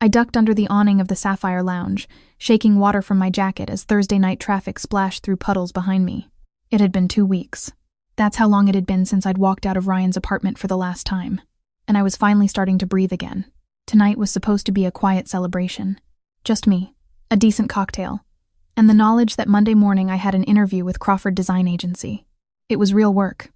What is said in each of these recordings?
I ducked under the awning of the Sapphire Lounge, shaking water from my jacket as Thursday night traffic splashed through puddles behind me. It had been 2 weeks. That's how long it had been since I'd walked out of Ryan's apartment for the last time. And I was finally starting to breathe again. Tonight was supposed to be a quiet celebration. Just me, a decent cocktail, and the knowledge that Monday morning I had an interview with Crawford Design Agency. It was real work.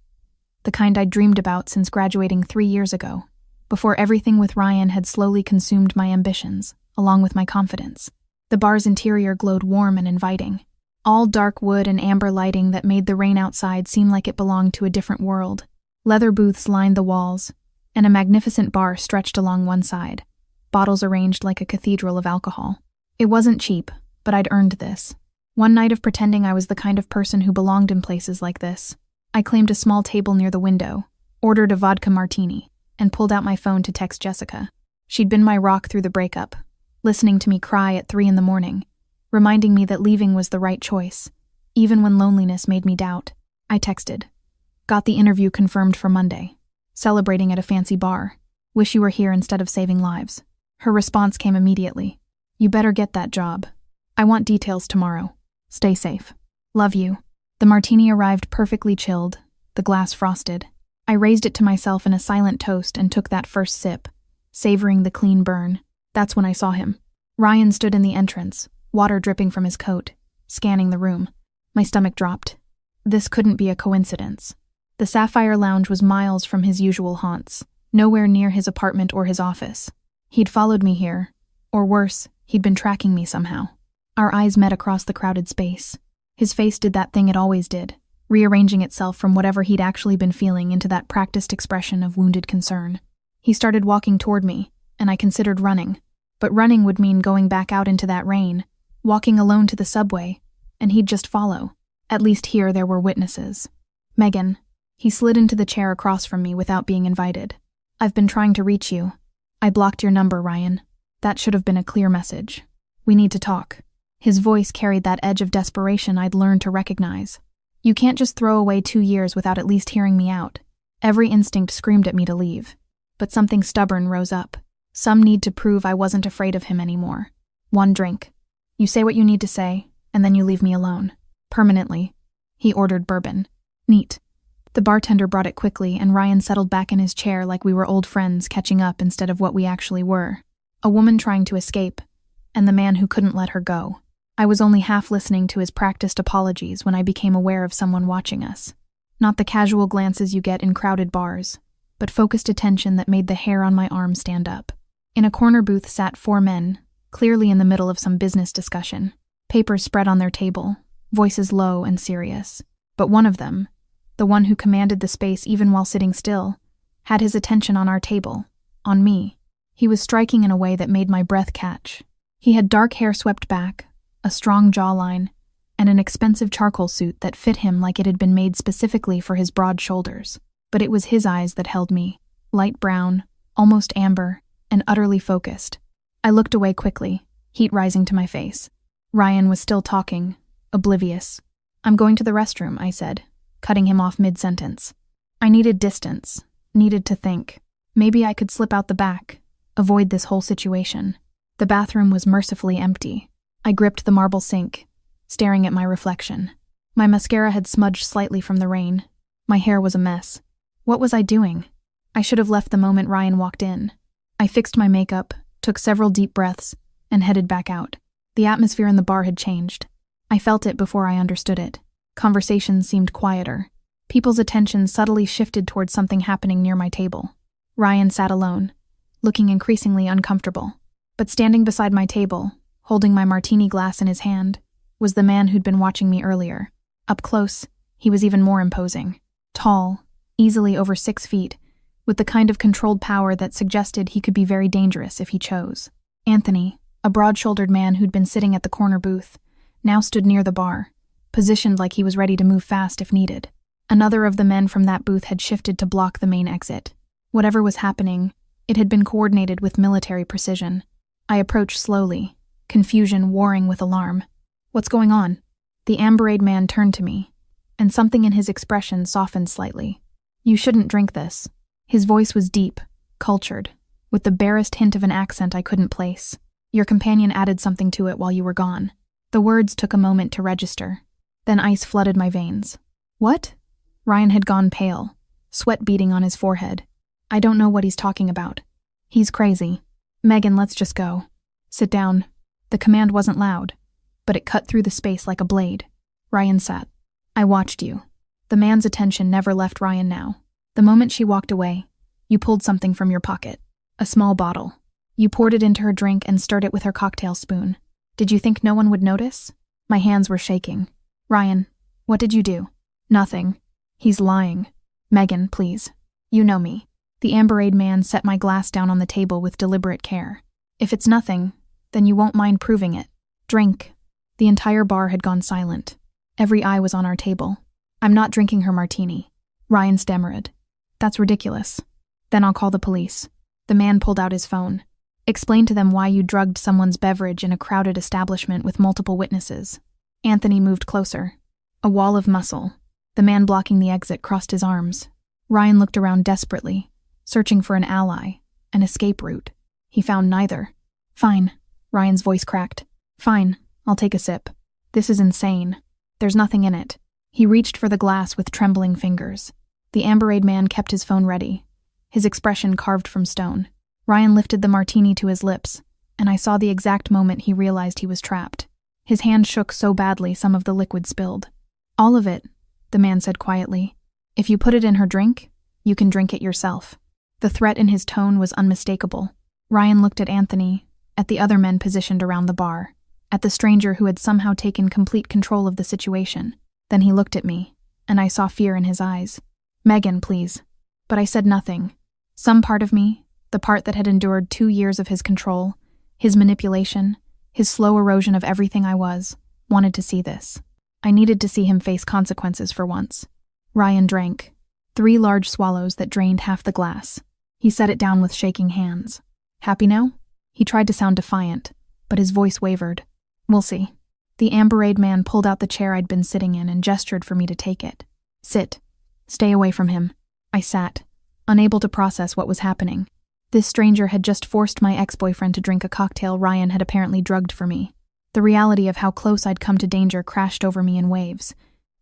The kind I'd dreamed about since graduating 3 years ago, before everything with Ryan had slowly consumed my ambitions, along with my confidence. The bar's interior glowed warm and inviting. All dark wood and amber lighting that made the rain outside seem like it belonged to a different world. Leather booths lined the walls, and a magnificent bar stretched along one side, bottles arranged like a cathedral of alcohol. It wasn't cheap, but I'd earned this. One night of pretending I was the kind of person who belonged in places like this, I claimed a small table near the window, ordered a vodka martini, and pulled out my phone to text Jessica. She'd been my rock through the breakup, listening to me cry at 3 a.m, reminding me that leaving was the right choice, even when loneliness made me doubt. I texted. Got the interview confirmed for Monday. Celebrating at a fancy bar. Wish you were here instead of saving lives. Her response came immediately. You better get that job. I want details tomorrow. Stay safe. Love you. The martini arrived perfectly chilled, the glass frosted. I raised it to myself in a silent toast and took that first sip, savoring the clean burn. That's when I saw him. Ryan stood in the entrance, water dripping from his coat, scanning the room. My stomach dropped. This couldn't be a coincidence. The Sapphire Lounge was miles from his usual haunts, nowhere near his apartment or his office. He'd followed me here, or worse, he'd been tracking me somehow. Our eyes met across the crowded space. His face did that thing it always did, rearranging itself from whatever he'd actually been feeling into that practiced expression of wounded concern. He started walking toward me, and I considered running. But running would mean going back out into that rain, walking alone to the subway, and he'd just follow. At least here there were witnesses. Megan. He slid into the chair across from me without being invited. I've been trying to reach you. I blocked your number, Ryan. That should have been a clear message. We need to talk. His voice carried that edge of desperation I'd learned to recognize. You can't just throw away 2 years without at least hearing me out. Every instinct screamed at me to leave. But something stubborn rose up. Some need to prove I wasn't afraid of him anymore. 1 drink. You say what you need to say, and then you leave me alone. Permanently. He ordered bourbon. Neat. The bartender brought it quickly, and Ryan settled back in his chair like we were old friends catching up instead of what we actually were. A woman trying to escape, and the man who couldn't let her go. I was only half listening to his practiced apologies when I became aware of someone watching us. Not the casual glances you get in crowded bars, but focused attention that made the hair on my arm stand up. In a corner booth sat 4 men, clearly in the middle of some business discussion. Papers spread on their table, voices low and serious. But one of them, the one who commanded the space even while sitting still, had his attention on our table, on me. He was striking in a way that made my breath catch. He had dark hair swept back, a strong jawline, and an expensive charcoal suit that fit him like it had been made specifically for his broad shoulders. But it was his eyes that held me, light brown, almost amber, and utterly focused. I looked away quickly, heat rising to my face. Ryan was still talking, oblivious. I'm going to the restroom, I said, cutting him off mid-sentence. I needed distance, needed to think. Maybe I could slip out the back, avoid this whole situation. The bathroom was mercifully empty. I gripped the marble sink, staring at my reflection. My mascara had smudged slightly from the rain. My hair was a mess. What was I doing? I should have left the moment Ryan walked in. I fixed my makeup, took several deep breaths, and headed back out. The atmosphere in the bar had changed. I felt it before I understood it. Conversations seemed quieter. People's attention subtly shifted towards something happening near my table. Ryan sat alone, looking increasingly uncomfortable. But standing beside my table, holding my martini glass in his hand, was the man who'd been watching me earlier. Up close, he was even more imposing. Tall, easily over 6 feet, with the kind of controlled power that suggested he could be very dangerous if he chose. Anthony, a broad-shouldered man who'd been sitting at the corner booth, now stood near the bar, positioned like he was ready to move fast if needed. Another of the men from that booth had shifted to block the main exit. Whatever was happening, it had been coordinated with military precision. I approached slowly, confusion warring with alarm. What's going on? The amber-eyed man turned to me, and something in his expression softened slightly. You shouldn't drink this. His voice was deep, cultured, with the barest hint of an accent I couldn't place. Your companion added something to it while you were gone. The words took a moment to register. Then ice flooded my veins. What? Ryan had gone pale, sweat beading on his forehead. I don't know what he's talking about. He's crazy. Megan, let's just go. Sit down. The command wasn't loud, but it cut through the space like a blade. Ryan sat. I watched you. The man's attention never left Ryan now. The moment she walked away, you pulled something from your pocket. A small bottle. You poured it into her drink and stirred it with her cocktail spoon. Did you think no one would notice? My hands were shaking. Ryan, what did you do? Nothing. He's lying. Megan, please. You know me. The amber-eyed man set my glass down on the table with deliberate care. If it's nothing, then you won't mind proving it. Drink. The entire bar had gone silent. Every eye was on our table. I'm not drinking her martini. Ryan stammered. That's ridiculous. Then I'll call the police. The man pulled out his phone. Explain to them why you drugged someone's beverage in a crowded establishment with multiple witnesses. Anthony moved closer. A wall of muscle. The man blocking the exit crossed his arms. Ryan looked around desperately, searching for an ally, an escape route. He found neither. Fine. Ryan's voice cracked. Fine, I'll take a sip. This is insane. There's nothing in it. He reached for the glass with trembling fingers. The amber-eyed man kept his phone ready, his expression carved from stone. Ryan lifted the martini to his lips, and I saw the exact moment he realized he was trapped. His hand shook so badly some of the liquid spilled. All of it, the man said quietly. If you put it in her drink, you can drink it yourself. The threat in his tone was unmistakable. Ryan looked at Anthony, at the other men positioned around the bar, at the stranger who had somehow taken complete control of the situation. Then he looked at me, and I saw fear in his eyes. Megan, please. But I said nothing. Some part of me, the part that had endured 2 years of his control, his manipulation, his slow erosion of everything I was, wanted to see this. I needed to see him face consequences for once. Ryan drank. 3 large swallows that drained half the glass. He set it down with shaking hands. Happy now? He tried to sound defiant, but his voice wavered. We'll see. The amber-eyed man pulled out the chair I'd been sitting in and gestured for me to take it. Sit. Stay away from him. I sat, unable to process what was happening. This stranger had just forced my ex-boyfriend to drink a cocktail Ryan had apparently drugged for me. The reality of how close I'd come to danger crashed over me in waves.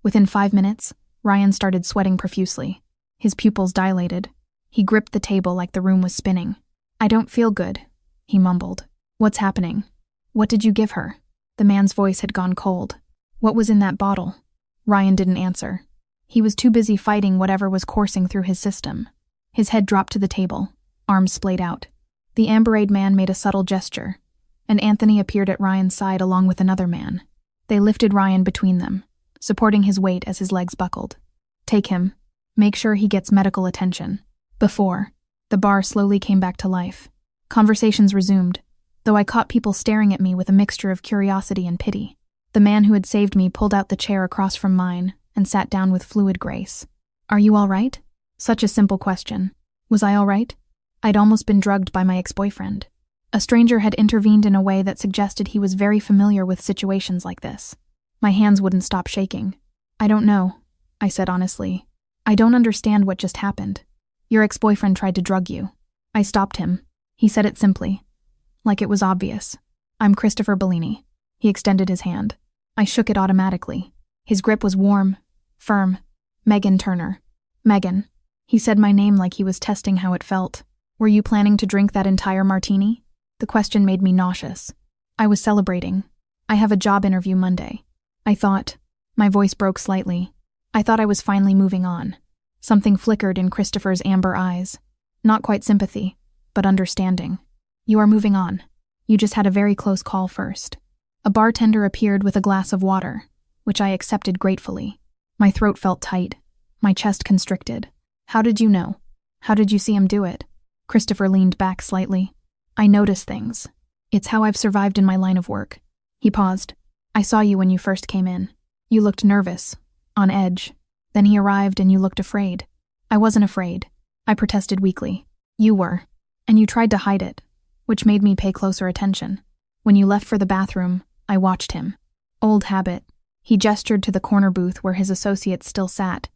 Within 5 minutes, Ryan started sweating profusely. His pupils dilated. He gripped the table like the room was spinning. I don't feel good, he mumbled. What's happening? What did you give her? The man's voice had gone cold. What was in that bottle? Ryan didn't answer. He was too busy fighting whatever was coursing through his system. His head dropped to the table, arms splayed out. The amber-eyed man made a subtle gesture, and Anthony appeared at Ryan's side along with another man. They lifted Ryan between them, supporting his weight as his legs buckled. Take him. Make sure he gets medical attention. Before, the bar slowly came back to life. Conversations resumed, though I caught people staring at me with a mixture of curiosity and pity. The man who had saved me pulled out the chair across from mine and sat down with fluid grace. Are you all right? Such a simple question. Was I all right? I'd almost been drugged by my ex-boyfriend. A stranger had intervened in a way that suggested he was very familiar with situations like this. My hands wouldn't stop shaking. I don't know, I said honestly. I don't understand what just happened. Your ex-boyfriend tried to drug you. I stopped him. He said it simply, like it was obvious. I'm Christopher Bellini. He extended his hand. I shook it automatically. His grip was warm, firm. Megan Turner. Megan. He said my name like he was testing how it felt. Were you planning to drink that entire martini? The question made me nauseous. I was celebrating. I have a job interview Monday. I thought. My voice broke slightly. I thought I was finally moving on. Something flickered in Christopher's amber eyes. Not quite sympathy, but understanding. You are moving on. You just had a very close call first. A bartender appeared with a glass of water, which I accepted gratefully. My throat felt tight, my chest constricted. How did you know? How did you see him do it? Christopher leaned back slightly. I notice things. It's how I've survived in my line of work. He paused. I saw you when you first came in. You looked nervous, on edge. Then he arrived and you looked afraid. I wasn't afraid. I protested weakly. You were. And you tried to hide it, which made me pay closer attention. When you left for the bathroom, I watched him. Old habit. He gestured to the corner booth where his associates still sat,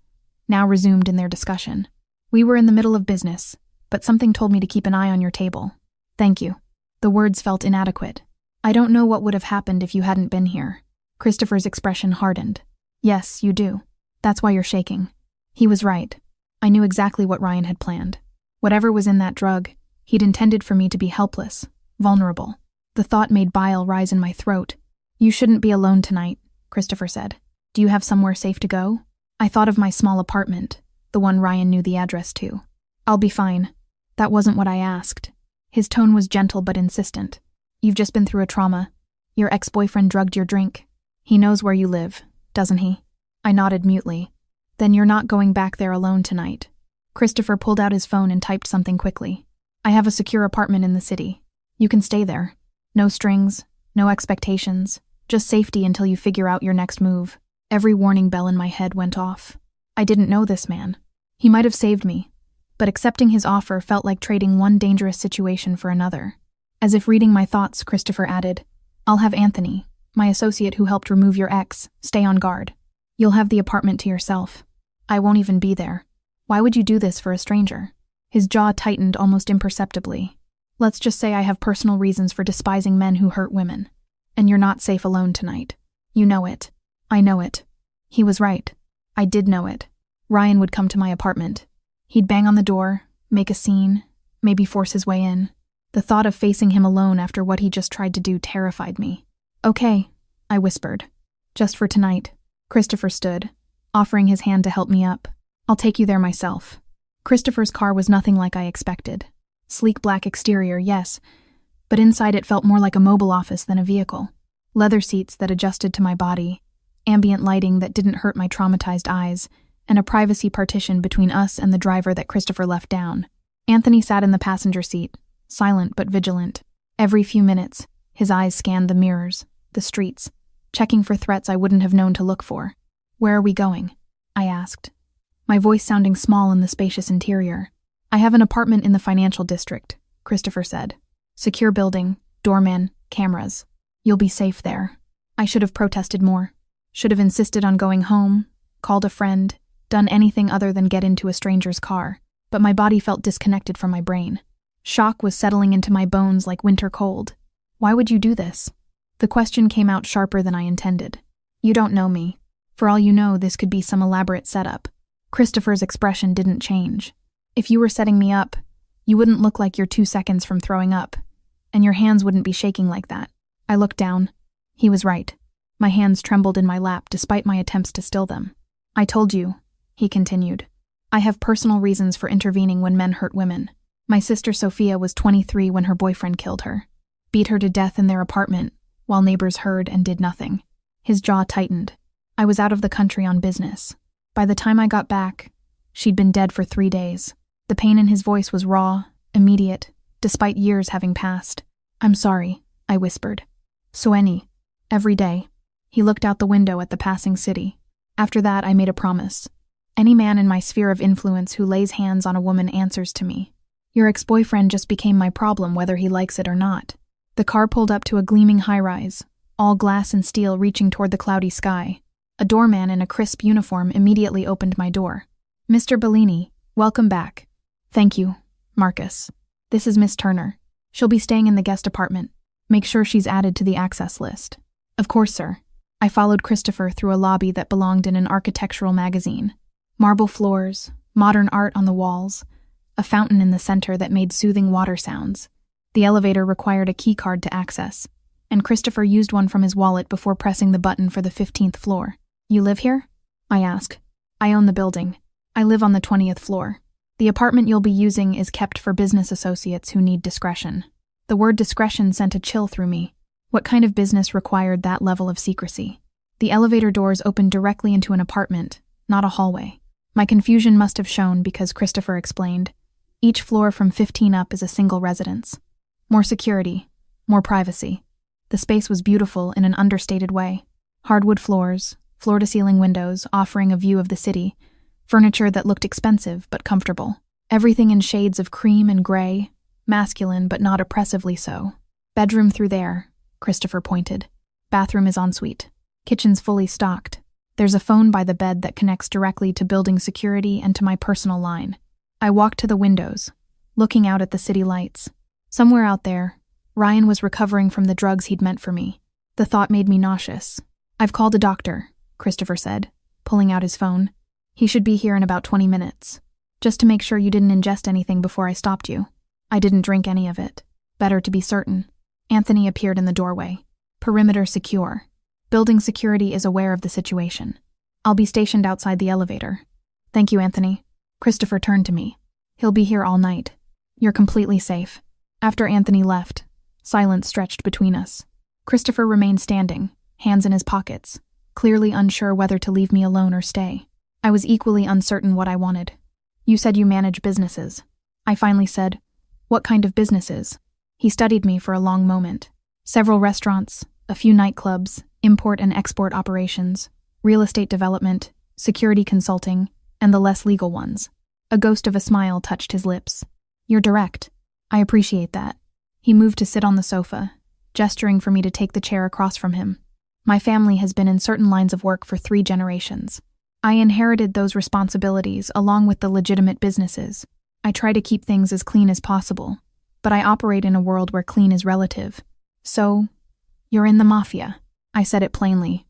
now resumed in their discussion. We were in the middle of business, but something told me to keep an eye on your table. Thank you. The words felt inadequate. I don't know what would have happened if you hadn't been here. Christopher's expression hardened. Yes, you do. That's why you're shaking. He was right. I knew exactly what Ryan had planned. Whatever was in that drug, he'd intended for me to be helpless, vulnerable. The thought made bile rise in my throat. You shouldn't be alone tonight, Christopher said. Do you have somewhere safe to go? I thought of my small apartment, the one Ryan knew the address to. I'll be fine. That wasn't what I asked. His tone was gentle but insistent. You've just been through a trauma. Your ex-boyfriend drugged your drink. He knows where you live, doesn't he? I nodded mutely. Then you're not going back there alone tonight. Christopher pulled out his phone and typed something quickly. I have a secure apartment in the city. You can stay there. No strings, no expectations, just safety until you figure out your next move. Every warning bell in my head went off. I didn't know this man. He might have saved me, but accepting his offer felt like trading one dangerous situation for another. As if reading my thoughts, Christopher added, I'll have Anthony, my associate who helped remove your ex, stay on guard. You'll have the apartment to yourself. I won't even be there. Why would you do this for a stranger? His jaw tightened almost imperceptibly. Let's just say I have personal reasons for despising men who hurt women. And you're not safe alone tonight. You know it. I know it. He was right. I did know it. Ryan would come to my apartment. He'd bang on the door, make a scene, maybe force his way in. The thought of facing him alone after what he just tried to do terrified me. Okay, I whispered. Just for tonight. Christopher stood, offering his hand to help me up. I'll take you there myself. Christopher's car was nothing like I expected. Sleek black exterior, yes, but inside it felt more like a mobile office than a vehicle. Leather seats that adjusted to my body, ambient lighting that didn't hurt my traumatized eyes, and a privacy partition between us and the driver that Christopher left down. Anthony sat in the passenger seat, silent but vigilant. Every few minutes, his eyes scanned the mirrors, the streets, checking for threats I wouldn't have known to look for. Where are we going? I asked, my voice sounding small in the spacious interior. I have an apartment in the financial district, Christopher said. Secure building, doorman, cameras. You'll be safe there. I should have protested more. Should have insisted on going home, called a friend, done anything other than get into a stranger's car. But my body felt disconnected from my brain. Shock was settling into my bones like winter cold. Why would you do this? The question came out sharper than I intended. You don't know me. For all you know, this could be some elaborate setup. Christopher's expression didn't change. If you were setting me up, you wouldn't look like you're 2 seconds from throwing up, and your hands wouldn't be shaking like that. I looked down. He was right. My hands trembled in my lap despite my attempts to still them. I told you, he continued. I have personal reasons for intervening when men hurt women. My sister Sophia was 23 when her boyfriend killed her. Beat her to death in their apartment, while neighbors heard and did nothing. His jaw tightened. I was out of the country on business. By the time I got back, she'd been dead for 3 days. The pain in his voice was raw, immediate, despite years having passed. I'm sorry, I whispered. Sueni. Every day. He looked out the window at the passing city. After that, I made a promise. Any man in my sphere of influence who lays hands on a woman answers to me. Your ex-boyfriend just became my problem whether he likes it or not. The car pulled up to a gleaming high-rise, all glass and steel reaching toward the cloudy sky. A doorman in a crisp uniform immediately opened my door. Mr. Bellini, welcome back. Thank you, Marcus. This is Miss Turner. She'll be staying in the guest apartment. Make sure she's added to the access list. Of course, sir. I followed Christopher through a lobby that belonged in an architectural magazine. Marble floors, modern art on the walls, a fountain in the center that made soothing water sounds. The elevator required a key card to access, and Christopher used one from his wallet before pressing the button for the 15th floor. You live here? I asked. I own the building. I live on the 20th floor. The apartment you'll be using is kept for business associates who need discretion. The word discretion sent a chill through me. What kind of business required that level of secrecy? The elevator doors opened directly into an apartment, not a hallway. My confusion must have shown because Christopher explained, each floor from 15 up is a single residence. More security, more privacy. The space was beautiful in an understated way. Hardwood floors, floor-to-ceiling windows offering a view of the city, furniture that looked expensive but comfortable. Everything in shades of cream and gray, masculine but not oppressively so. Bedroom through there, Christopher pointed. Bathroom is ensuite. Kitchen's fully stocked. There's a phone by the bed that connects directly to building security and to my personal line. I walked to the windows, looking out at the city lights. Somewhere out there, Ryan was recovering from the drugs he'd meant for me. The thought made me nauseous. "I've called a doctor," Christopher said, pulling out his phone. "He should be here in about 20 minutes. Just to make sure you didn't ingest anything before I stopped you." "I didn't drink any of it. Better to be certain." Anthony appeared in the doorway. "Perimeter secure. Building security is aware of the situation. I'll be stationed outside the elevator." "Thank you, Anthony." Christopher turned to me. "He'll be here all night. You're completely safe." After Anthony left, silence stretched between us. Christopher remained standing, hands in his pockets, clearly unsure whether to leave me alone or stay. I was equally uncertain what I wanted. "You said you manage businesses." I finally said, "What kind of businesses?" He studied me for a long moment. "Several restaurants, a few nightclubs, import and export operations, real estate development, security consulting, and the less legal ones." A ghost of a smile touched his lips. "You're direct. I appreciate that." He moved to sit on the sofa, gesturing for me to take the chair across from him. "My family has been in certain lines of work for 3 generations. I inherited those responsibilities along with the legitimate businesses. I try to keep things as clean as possible, but I operate in a world where clean is relative. So, you're in the mafia." I said it plainly,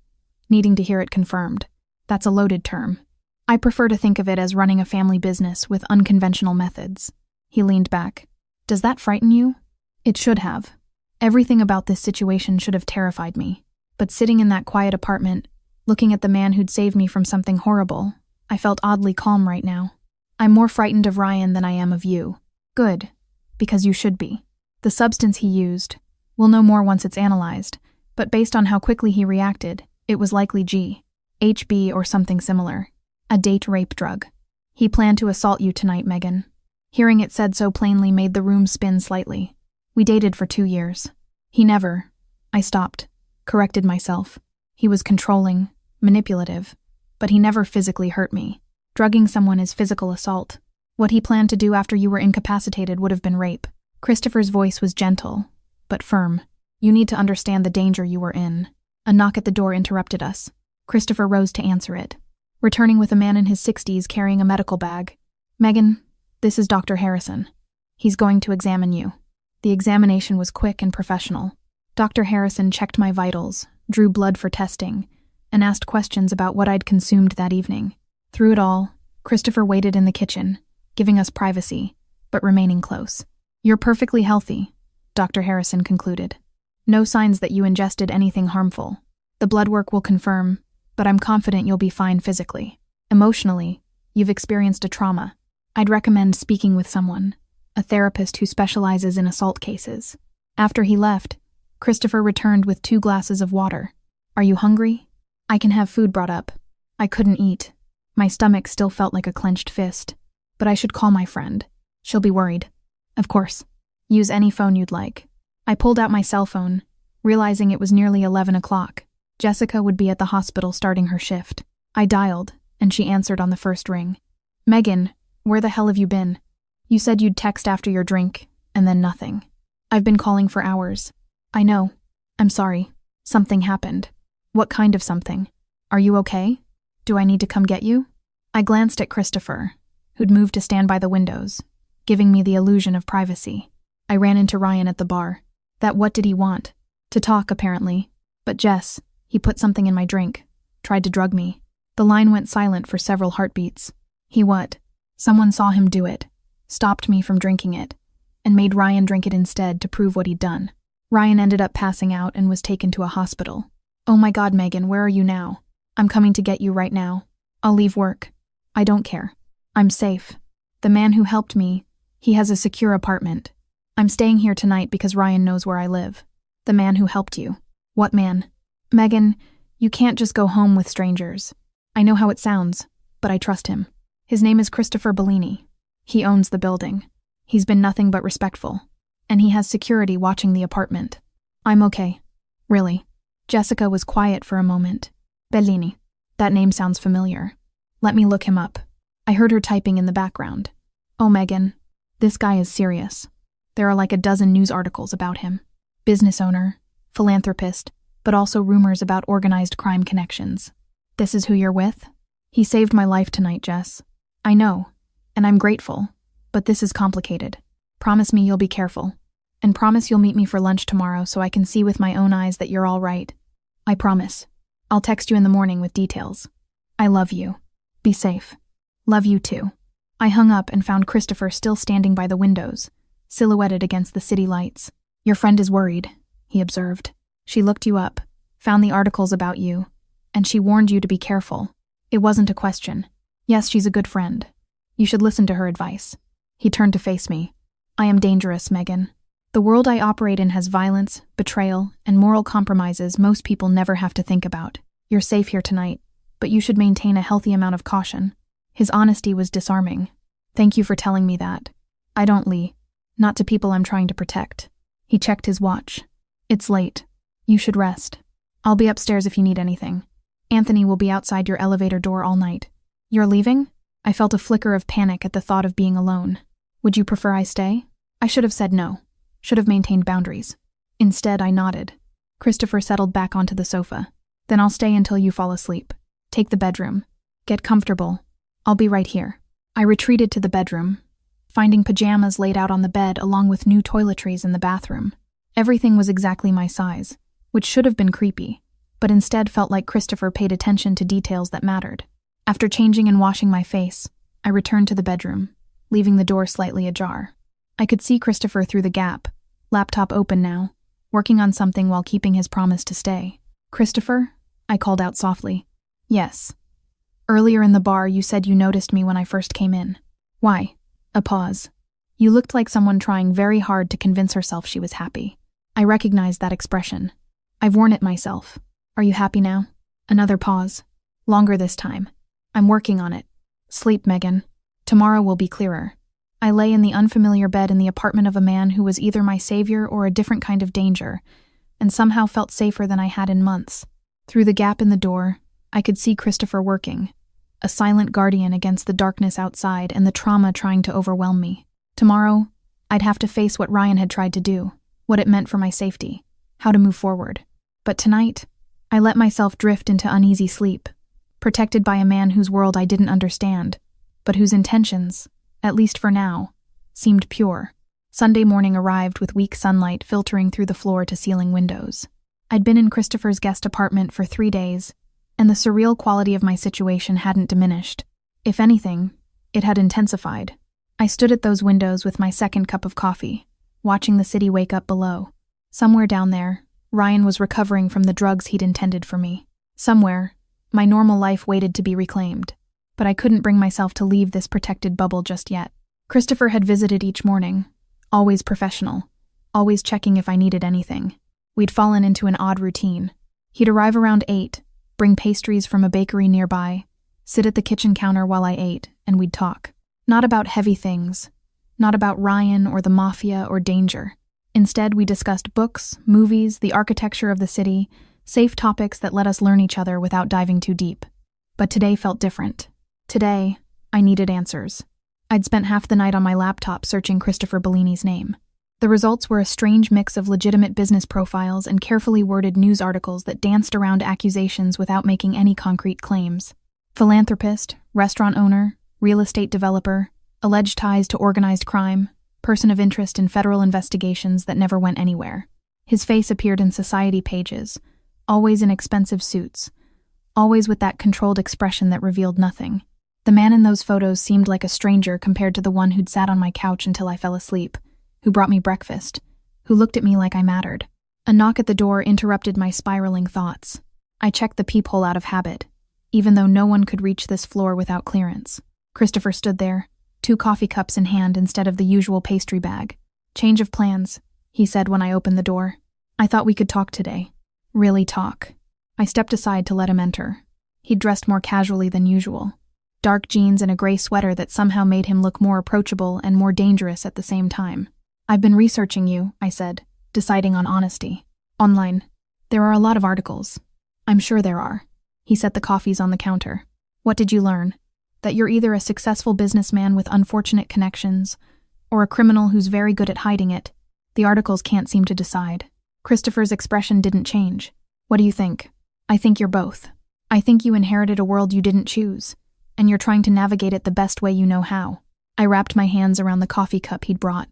needing to hear it confirmed. That's a loaded term. I prefer to think of it as running a family business with unconventional methods. He leaned back. "Does that frighten you?" It should have. Everything about this situation should have terrified me. But sitting in that quiet apartment, looking at the man who'd saved me from something horrible, I felt oddly calm right now. "I'm more frightened of Ryan than I am of you." "Good, because you should be." The substance he used, we'll know more once it's analyzed, but based on how quickly he reacted, it was likely HB or something similar. A date rape drug. "He planned to assault you tonight, Megan." Hearing it said so plainly made the room spin slightly. "We dated for 2 years. He never..." I stopped, corrected myself. "He was controlling, manipulative, but he never physically hurt me. Drugging someone is physical assault. What he planned to do after you were incapacitated would have been rape." Christopher's voice was gentle, but firm. "You need to understand the danger you were in." A knock at the door interrupted us. Christopher rose to answer it, returning with a man in his 60s carrying a medical bag. "Megan, this is Dr. Harrison. He's going to examine you." The examination was quick and professional. Dr. Harrison checked my vitals, drew blood for testing, and asked questions about what I'd consumed that evening. Through it all, Christopher waited in the kitchen, giving us privacy, but remaining close. "You're perfectly healthy," Dr. Harrison concluded. "No signs that you ingested anything harmful. The blood work will confirm, but I'm confident you'll be fine physically. Emotionally, you've experienced a trauma. I'd recommend speaking with someone, a therapist who specializes in assault cases." After he left, Christopher returned with 2 glasses of water. "Are you hungry? I can have food brought up." I couldn't eat. My stomach still felt like a clenched fist. But I should call my friend. She'll be worried. "Of course. Use any phone you'd like." I pulled out my cell phone, realizing it was nearly 11 o'clock. Jessica would be at the hospital starting her shift. I dialed, and she answered on the first ring. "Megan, where the hell have you been? You said you'd text after your drink, and then nothing." "I've been calling for hours." "I know. I'm sorry. Something happened." "What kind of something? Are you okay? Do I need to come get you?" I glanced at Christopher, who'd moved to stand by the windows, giving me the illusion of privacy. I ran into Ryan at the bar. What did he want? To talk, apparently. But Jess, he put something in my drink. Tried to drug me. The line went silent for several heartbeats. He what? Someone saw him do it, stopped me from drinking it, and made Ryan drink it instead to prove what he'd done. Ryan ended up passing out and was taken to a hospital. "Oh my God, Megan, where are you now?" "I'm coming to get you right now. I'll leave work." "I don't care. I'm safe. The man who helped me, he has a secure apartment. I'm staying here tonight because Ryan knows where I live." "The man who helped you? What man?" "Megan, you can't just go home with strangers. I know how it sounds, but I trust him. His name is Christopher Bellini. He owns the building. He's been nothing but respectful. And he has security watching the apartment. I'm okay. Really." Jessica was quiet for a moment. "Bellini. That name sounds familiar. Let me look him up." I heard her typing in the background. "Oh, Megan, this guy is serious. There are like a dozen news articles about him. Business owner, philanthropist, but also rumors about organized crime connections. This is who you're with?" "He saved my life tonight, Jess." "I know, and I'm grateful, but this is complicated. Promise me you'll be careful. And promise you'll meet me for lunch tomorrow so I can see with my own eyes that you're all right. I promise. I'll text you in the morning with details. I love you. Be safe. Love you too. I hung up and found Christopher still standing by the windows, silhouetted against the city lights. Your friend is worried, he observed. She looked you up, found the articles about you, and she warned you to be careful. It wasn't a question. Yes, she's a good friend. You should listen to her advice. He turned to face me. I am dangerous, Megan. The world I operate in has violence, betrayal, and moral compromises most people never have to think about. You're safe here tonight, but you should maintain a healthy amount of caution. His honesty was disarming. Thank you for telling me that. I don't lie. Not to people I'm trying to protect. He checked his watch. It's late. You should rest. I'll be upstairs if you need anything. Anthony will be outside your elevator door all night. You're leaving? I felt a flicker of panic at the thought of being alone. Would you prefer I stay? I should have said no. Should have maintained boundaries. Instead, I nodded. Christopher settled back onto the sofa. Then I'll stay until you fall asleep. Take the bedroom. Get comfortable. I'll be right here. I retreated to the bedroom, finding pajamas laid out on the bed along with new toiletries in the bathroom. Everything was exactly my size, which should have been creepy, but instead felt like Christopher paid attention to details that mattered. After changing and washing my face, I returned to the bedroom, leaving the door slightly ajar. I could see Christopher through the gap, laptop open now, working on something while keeping his promise to stay. Christopher? I called out softly. Yes. Earlier in the bar, you said you noticed me when I first came in. Why? A pause. You looked like someone trying very hard to convince herself she was happy. I recognized that expression. I've worn it myself. Are you happy now? Another pause. Longer this time. I'm working on it. Sleep, Megan. Tomorrow will be clearer. I lay in the unfamiliar bed in the apartment of a man who was either my savior or a different kind of danger, and somehow felt safer than I had in months. Through the gap in the door, I could see Christopher working, a silent guardian against the darkness outside and the trauma trying to overwhelm me. Tomorrow, I'd have to face what Ryan had tried to do, what it meant for my safety, how to move forward. But tonight, I let myself drift into uneasy sleep, protected by a man whose world I didn't understand, but whose intentions, at least for now, seemed pure. Sunday morning arrived with weak sunlight filtering through the floor-to-ceiling windows. I'd been in Christopher's guest apartment for 3 days, and the surreal quality of my situation hadn't diminished. If anything, it had intensified. I stood at those windows with my second cup of coffee, watching the city wake up below. Somewhere down there, Ryan was recovering from the drugs he'd intended for me. Somewhere, my normal life waited to be reclaimed. But I couldn't bring myself to leave this protected bubble just yet. Christopher had visited each morning, always professional, always checking if I needed anything. We'd fallen into an odd routine. He'd arrive around 8, bring pastries from a bakery nearby, sit at the kitchen counter while I ate, and we'd talk. Not about heavy things, not about Ryan or the mafia or danger. Instead, we discussed books, movies, the architecture of the city, safe topics that let us learn each other without diving too deep. But today felt different. Today, I needed answers. I'd spent half the night on my laptop searching Christopher Bellini's name. The results were a strange mix of legitimate business profiles and carefully worded news articles that danced around accusations without making any concrete claims. Philanthropist, restaurant owner, real estate developer, alleged ties to organized crime, person of interest in federal investigations that never went anywhere. His face appeared in society pages, always in expensive suits, always with that controlled expression that revealed nothing. The man in those photos seemed like a stranger compared to the one who'd sat on my couch until I fell asleep, who brought me breakfast, who looked at me like I mattered. A knock at the door interrupted my spiraling thoughts. I checked the peephole out of habit, even though no one could reach this floor without clearance. Christopher stood there, 2 coffee cups in hand instead of the usual pastry bag. Change of plans, he said when I opened the door. I thought we could talk today. Really talk. I stepped aside to let him enter. He'd dressed more casually than usual. Dark jeans and a gray sweater that somehow made him look more approachable and more dangerous at the same time. I've been researching you, I said, deciding on honesty. Online. There are a lot of articles. I'm sure there are. He set the coffees on the counter. What did you learn? That you're either a successful businessman with unfortunate connections, or a criminal who's very good at hiding it. The articles can't seem to decide. Christopher's expression didn't change. What do you think? I think you're both. I think you inherited a world you didn't choose, and you're trying to navigate it the best way you know how. I wrapped my hands around the coffee cup he'd brought.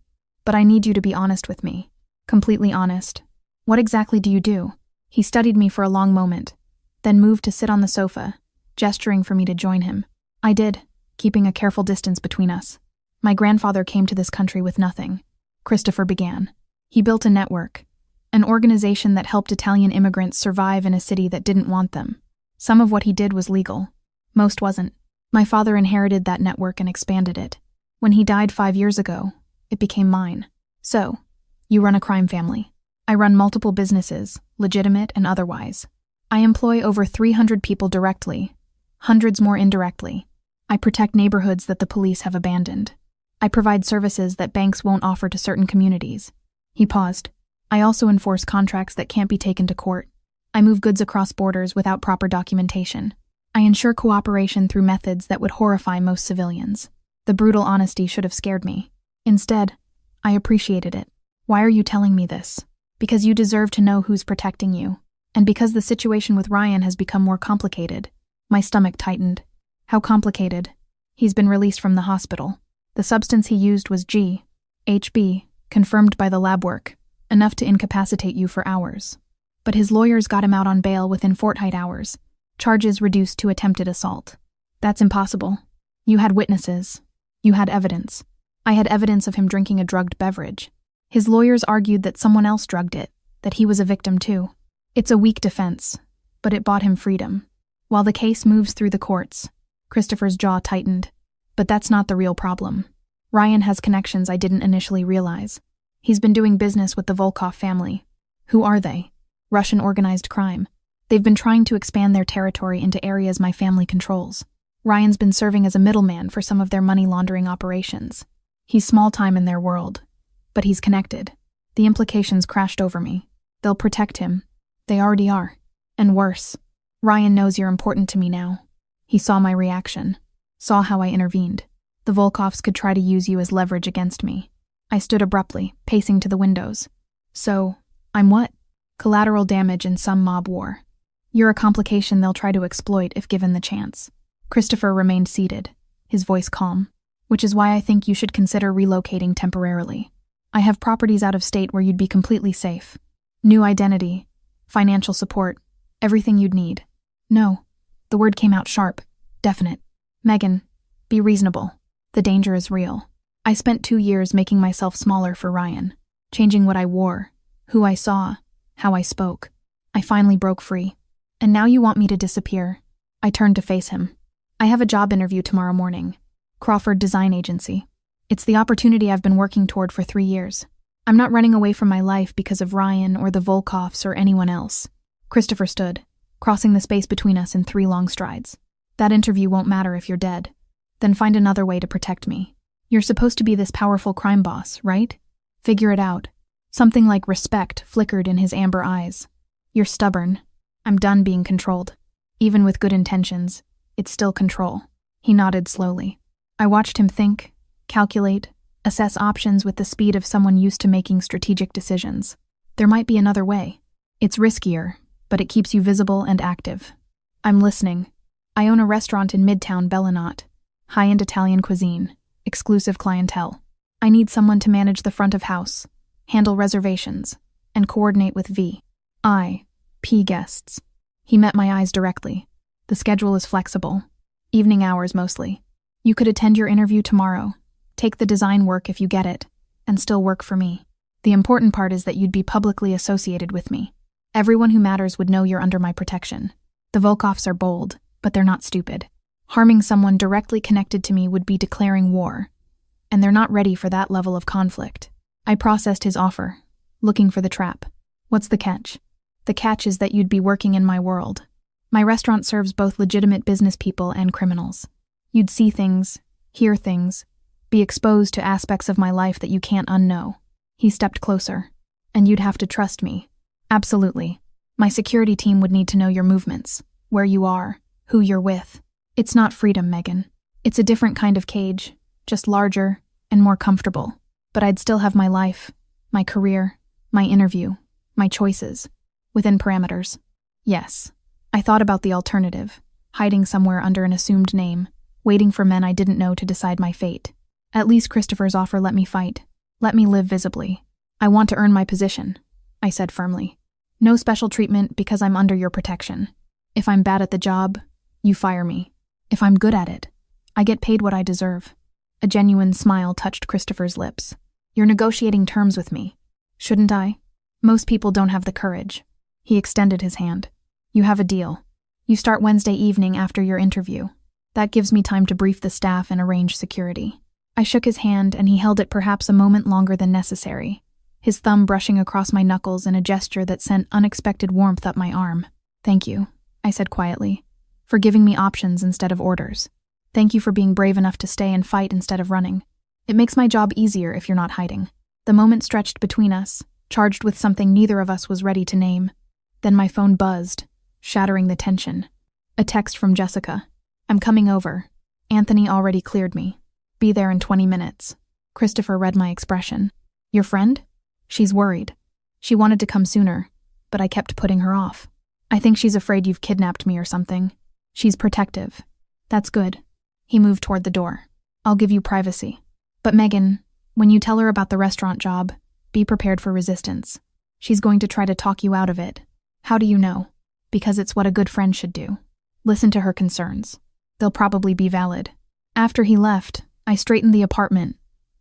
But I need you to be honest with me. Completely honest. What exactly do you do? He studied me for a long moment, then moved to sit on the sofa, gesturing for me to join him. I did, keeping a careful distance between us. My grandfather came to this country with nothing. Christopher began. He built a network, an organization that helped Italian immigrants survive in a city that didn't want them. Some of what he did was legal. Most wasn't. My father inherited that network and expanded it. When he died 5 years ago, it became mine. So, you run a crime family. I run multiple businesses, legitimate and otherwise. I employ over 300 people directly, hundreds more indirectly. I protect neighborhoods that the police have abandoned. I provide services that banks won't offer to certain communities. He paused. I also enforce contracts that can't be taken to court. I move goods across borders without proper documentation. I ensure cooperation through methods that would horrify most civilians. The brutal honesty should have scared me. Instead, I appreciated it. Why are you telling me this? Because you deserve to know who's protecting you. And because the situation with Ryan has become more complicated. My stomach tightened. How complicated? He's been released from the hospital. The substance he used was HB, confirmed by the lab work, enough to incapacitate you for hours. But his lawyers got him out on bail within 48 hours. Charges reduced to attempted assault. That's impossible. You had witnesses. You had evidence. I had evidence of him drinking a drugged beverage. His lawyers argued that someone else drugged it, that he was a victim too. It's a weak defense, but it bought him freedom. While the case moves through the courts, Christopher's jaw tightened. But that's not the real problem. Ryan has connections I didn't initially realize. He's been doing business with the Volkov family. Who are they? Russian organized crime. They've been trying to expand their territory into areas my family controls. Ryan's been serving as a middleman for some of their money laundering operations. He's small time in their world, but he's connected. The implications crashed over me. They'll protect him. They already are. And worse, Ryan knows you're important to me now. He saw my reaction, saw how I intervened. The Volkovs could try to use you as leverage against me. I stood abruptly, pacing to the windows. So, I'm what? Collateral damage in some mob war. You're a complication they'll try to exploit if given the chance. Christopher remained seated, his voice calm. Which is why I think you should consider relocating temporarily. I have properties out of state where you'd be completely safe. New identity, financial support, everything you'd need. No. The word came out sharp, definite. Megan, be reasonable. The danger is real. I spent 2 years making myself smaller for Ryan, changing what I wore, who I saw, how I spoke. I finally broke free. And now you want me to disappear. I turned to face him. I have a job interview tomorrow morning. Crawford Design Agency. It's the opportunity I've been working toward for 3 years. I'm not running away from my life because of Ryan or the Volkovs or anyone else. Christopher stood, crossing the space between us in 3 long strides. That interview won't matter if you're dead. Then find another way to protect me. You're supposed to be this powerful crime boss, right? Figure it out. Something like respect flickered in his amber eyes. You're stubborn. I'm done being controlled. Even with good intentions, it's still control. He nodded slowly. I watched him think, calculate, assess options with the speed of someone used to making strategic decisions. There might be another way. It's riskier, but it keeps you visible and active. I'm listening. I own a restaurant in Midtown Bellinot. High-end Italian cuisine. Exclusive clientele. I need someone to manage the front of house, handle reservations, and coordinate with VIP guests. He met my eyes directly. The schedule is flexible. Evening hours mostly. You could attend your interview tomorrow, take the design work if you get it, and still work for me. The important part is that you'd be publicly associated with me. Everyone who matters would know you're under my protection. The Volkovs are bold, but they're not stupid. Harming someone directly connected to me would be declaring war, and they're not ready for that level of conflict. I processed his offer, looking for the trap. What's the catch? The catch is that you'd be working in my world. My restaurant serves both legitimate business people and criminals. You'd see things, hear things, be exposed to aspects of my life that you can't unknow. He stepped closer. And you'd have to trust me. Absolutely. My security team would need to know your movements, where you are, who you're with. It's not freedom, Megan. It's a different kind of cage, just larger and more comfortable. But I'd still have my life, my career, my interview, my choices, within parameters. Yes. I thought about the alternative, hiding somewhere under an assumed name, waiting for men I didn't know to decide my fate. At least Christopher's offer let me fight. Let me live visibly. I want to earn my position, I said firmly. No special treatment because I'm under your protection. If I'm bad at the job, you fire me. If I'm good at it, I get paid what I deserve. A genuine smile touched Christopher's lips. You're negotiating terms with me. Shouldn't I? Most people don't have the courage. He extended his hand. You have a deal. You start Wednesday evening after your interview. That gives me time to brief the staff and arrange security. I shook his hand and he held it perhaps a moment longer than necessary, his thumb brushing across my knuckles in a gesture that sent unexpected warmth up my arm. Thank you, I said quietly, for giving me options instead of orders. Thank you for being brave enough to stay and fight instead of running. It makes my job easier if you're not hiding. The moment stretched between us, charged with something neither of us was ready to name. Then my phone buzzed, shattering the tension. A text from Jessica. I'm coming over. Anthony already cleared me. Be there in 20 minutes. Christopher read my expression. Your friend? She's worried. She wanted to come sooner, but I kept putting her off. I think she's afraid you've kidnapped me or something. She's protective. That's good. He moved toward the door. I'll give you privacy. But Megan, when you tell her about the restaurant job, be prepared for resistance. She's going to try to talk you out of it. How do you know? Because it's what a good friend should do. Listen to her concerns. They'll probably be valid. After he left, I straightened the apartment,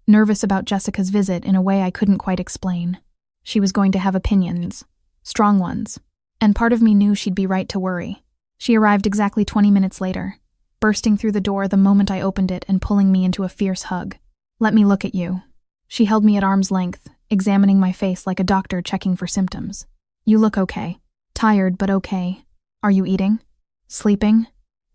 nervous about Jessica's visit in a way I couldn't quite explain. She was going to have opinions, strong ones, and part of me knew she'd be right to worry. She arrived exactly 20 minutes later, bursting through the door the moment I opened it and pulling me into a fierce hug. Let me look at you. She held me at arm's length, examining my face like a doctor checking for symptoms. You look okay. Tired, but okay. Are you eating? Sleeping?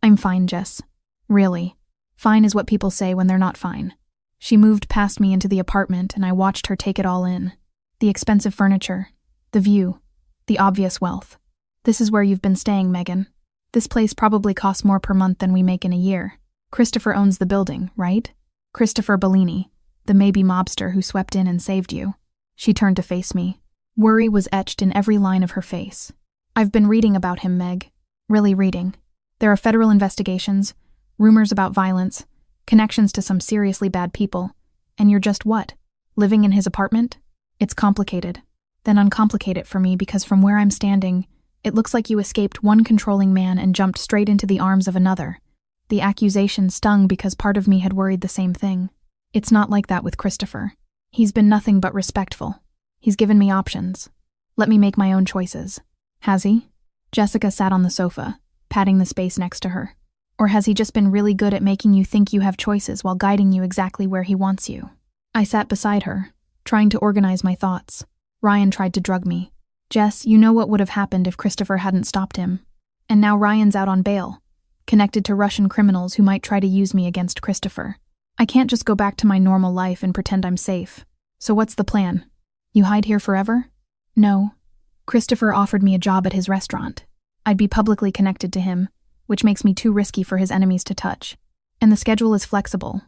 I'm fine, Jess. Really. Fine is what people say when they're not fine. She moved past me into the apartment and I watched her take it all in. The expensive furniture, the view, the obvious wealth. This is where you've been staying, Megan. This place probably costs more per month than we make in a year. Christopher owns the building, right? Christopher Bellini, the maybe mobster who swept in and saved you. She turned to face me. Worry was etched in every line of her face. I've been reading about him, Meg. Really reading. There are federal investigations, rumors about violence, connections to some seriously bad people, and you're just what? Living in his apartment? It's complicated. Then uncomplicate it for me because from where I'm standing, it looks like you escaped one controlling man and jumped straight into the arms of another. The accusation stung because part of me had worried the same thing. It's not like that with Christopher. He's been nothing but respectful. He's given me options. Let me make my own choices. Has he? Jessica sat on the sofa, patting the space next to her. Or has he just been really good at making you think you have choices while guiding you exactly where he wants you? I sat beside her, trying to organize my thoughts. Ryan tried to drug me. Jess, you know what would have happened if Christopher hadn't stopped him. And now Ryan's out on bail, connected to Russian criminals who might try to use me against Christopher. I can't just go back to my normal life and pretend I'm safe. So what's the plan? You hide here forever? No. Christopher offered me a job at his restaurant. I'd be publicly connected to him, which makes me too risky for his enemies to touch. And the schedule is flexible,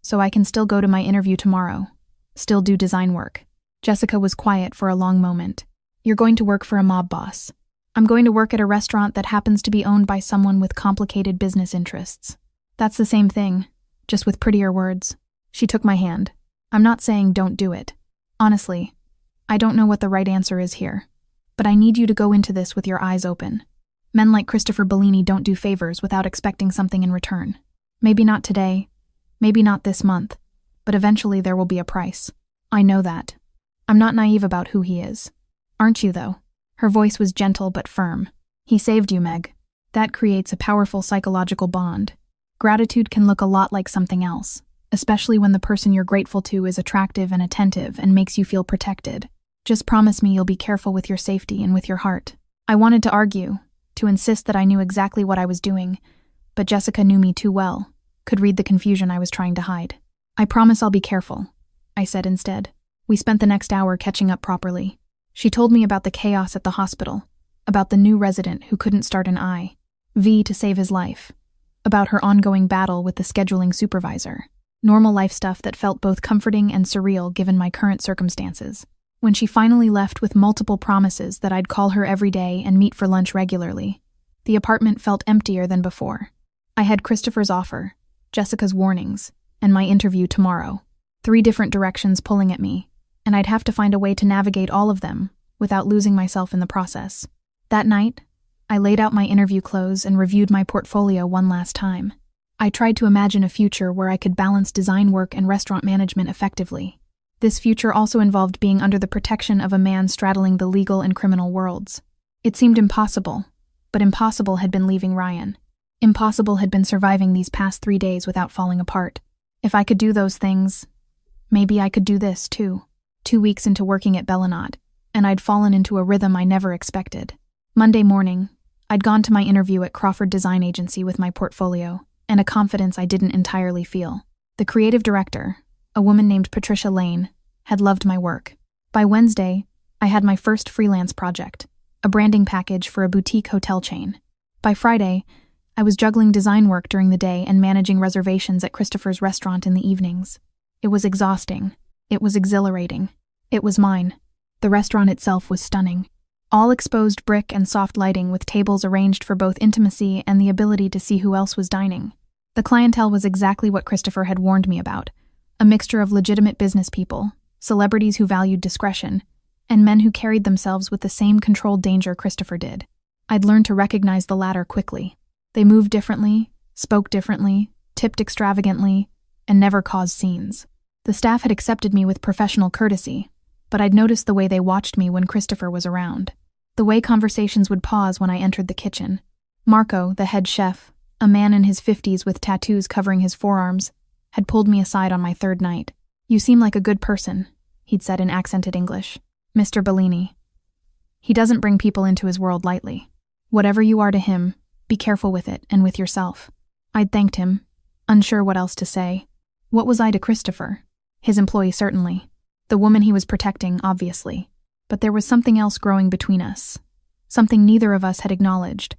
so I can still go to my interview tomorrow, still do design work. Jessica was quiet for a long moment. You're going to work for a mob boss. I'm going to work at a restaurant that happens to be owned by someone with complicated business interests. That's the same thing, just with prettier words. She took my hand. I'm not saying don't do it. Honestly, I don't know what the right answer is here, but I need you to go into this with your eyes open. Men like Christopher Bellini don't do favors without expecting something in return. Maybe not today, maybe not this month, but eventually there will be a price. I know that. I'm not naive about who he is. Aren't you, though? Her voice was gentle but firm. He saved you, Meg. That creates a powerful psychological bond. Gratitude can look a lot like something else, especially when the person you're grateful to is attractive and attentive and makes you feel protected. Just promise me you'll be careful with your safety and with your heart. I wanted to argue, to insist that I knew exactly what I was doing, but Jessica knew me too well, could read the confusion I was trying to hide. I promise I'll be careful, I said instead. We spent the next hour catching up properly. She told me about the chaos at the hospital, about the new resident who couldn't start an eye, V to save his life, about her ongoing battle with the scheduling supervisor, normal life stuff that felt both comforting and surreal given my current circumstances. When she finally left with multiple promises that I'd call her every day and meet for lunch regularly, the apartment felt emptier than before. I had Christopher's offer, Jessica's warnings, and my interview tomorrow. 3 different directions pulling at me, and I'd have to find a way to navigate all of them without losing myself in the process. That night, I laid out my interview clothes and reviewed my portfolio one last time. I tried to imagine a future where I could balance design work and restaurant management effectively. This future also involved being under the protection of a man straddling the legal and criminal worlds. It seemed impossible, but impossible had been leaving Ryan. Impossible had been surviving these past 3 days without falling apart. If I could do those things, maybe I could do this too. 2 weeks into working at Bellinot, and I'd fallen into a rhythm I never expected. Monday morning, I'd gone to my interview at Crawford Design Agency with my portfolio, and a confidence I didn't entirely feel. The creative director, a woman named Patricia Lane, had loved my work. By Wednesday, I had my first freelance project, a branding package for a boutique hotel chain. By Friday, I was juggling design work during the day and managing reservations at Christopher's restaurant in the evenings. It was exhausting. It was exhilarating. It was mine. The restaurant itself was stunning. All exposed brick and soft lighting with tables arranged for both intimacy and the ability to see who else was dining. The clientele was exactly what Christopher had warned me about, a mixture of legitimate business people, celebrities who valued discretion, and men who carried themselves with the same controlled danger Christopher did. I'd learned to recognize the latter quickly. They moved differently, spoke differently, tipped extravagantly, and never caused scenes. The staff had accepted me with professional courtesy, but I'd noticed the way they watched me when Christopher was around. The way conversations would pause when I entered the kitchen. Marco, the head chef, a man in his 50s with tattoos covering his forearms, had pulled me aside on my 3rd night. "You seem like a good person," he'd said in accented English. "Mr. Bellini. He doesn't bring people into his world lightly. Whatever you are to him, be careful with it and with yourself." I'd thanked him, unsure what else to say. What was I to Christopher? His employee, certainly. The woman he was protecting, obviously. But there was something else growing between us. Something neither of us had acknowledged,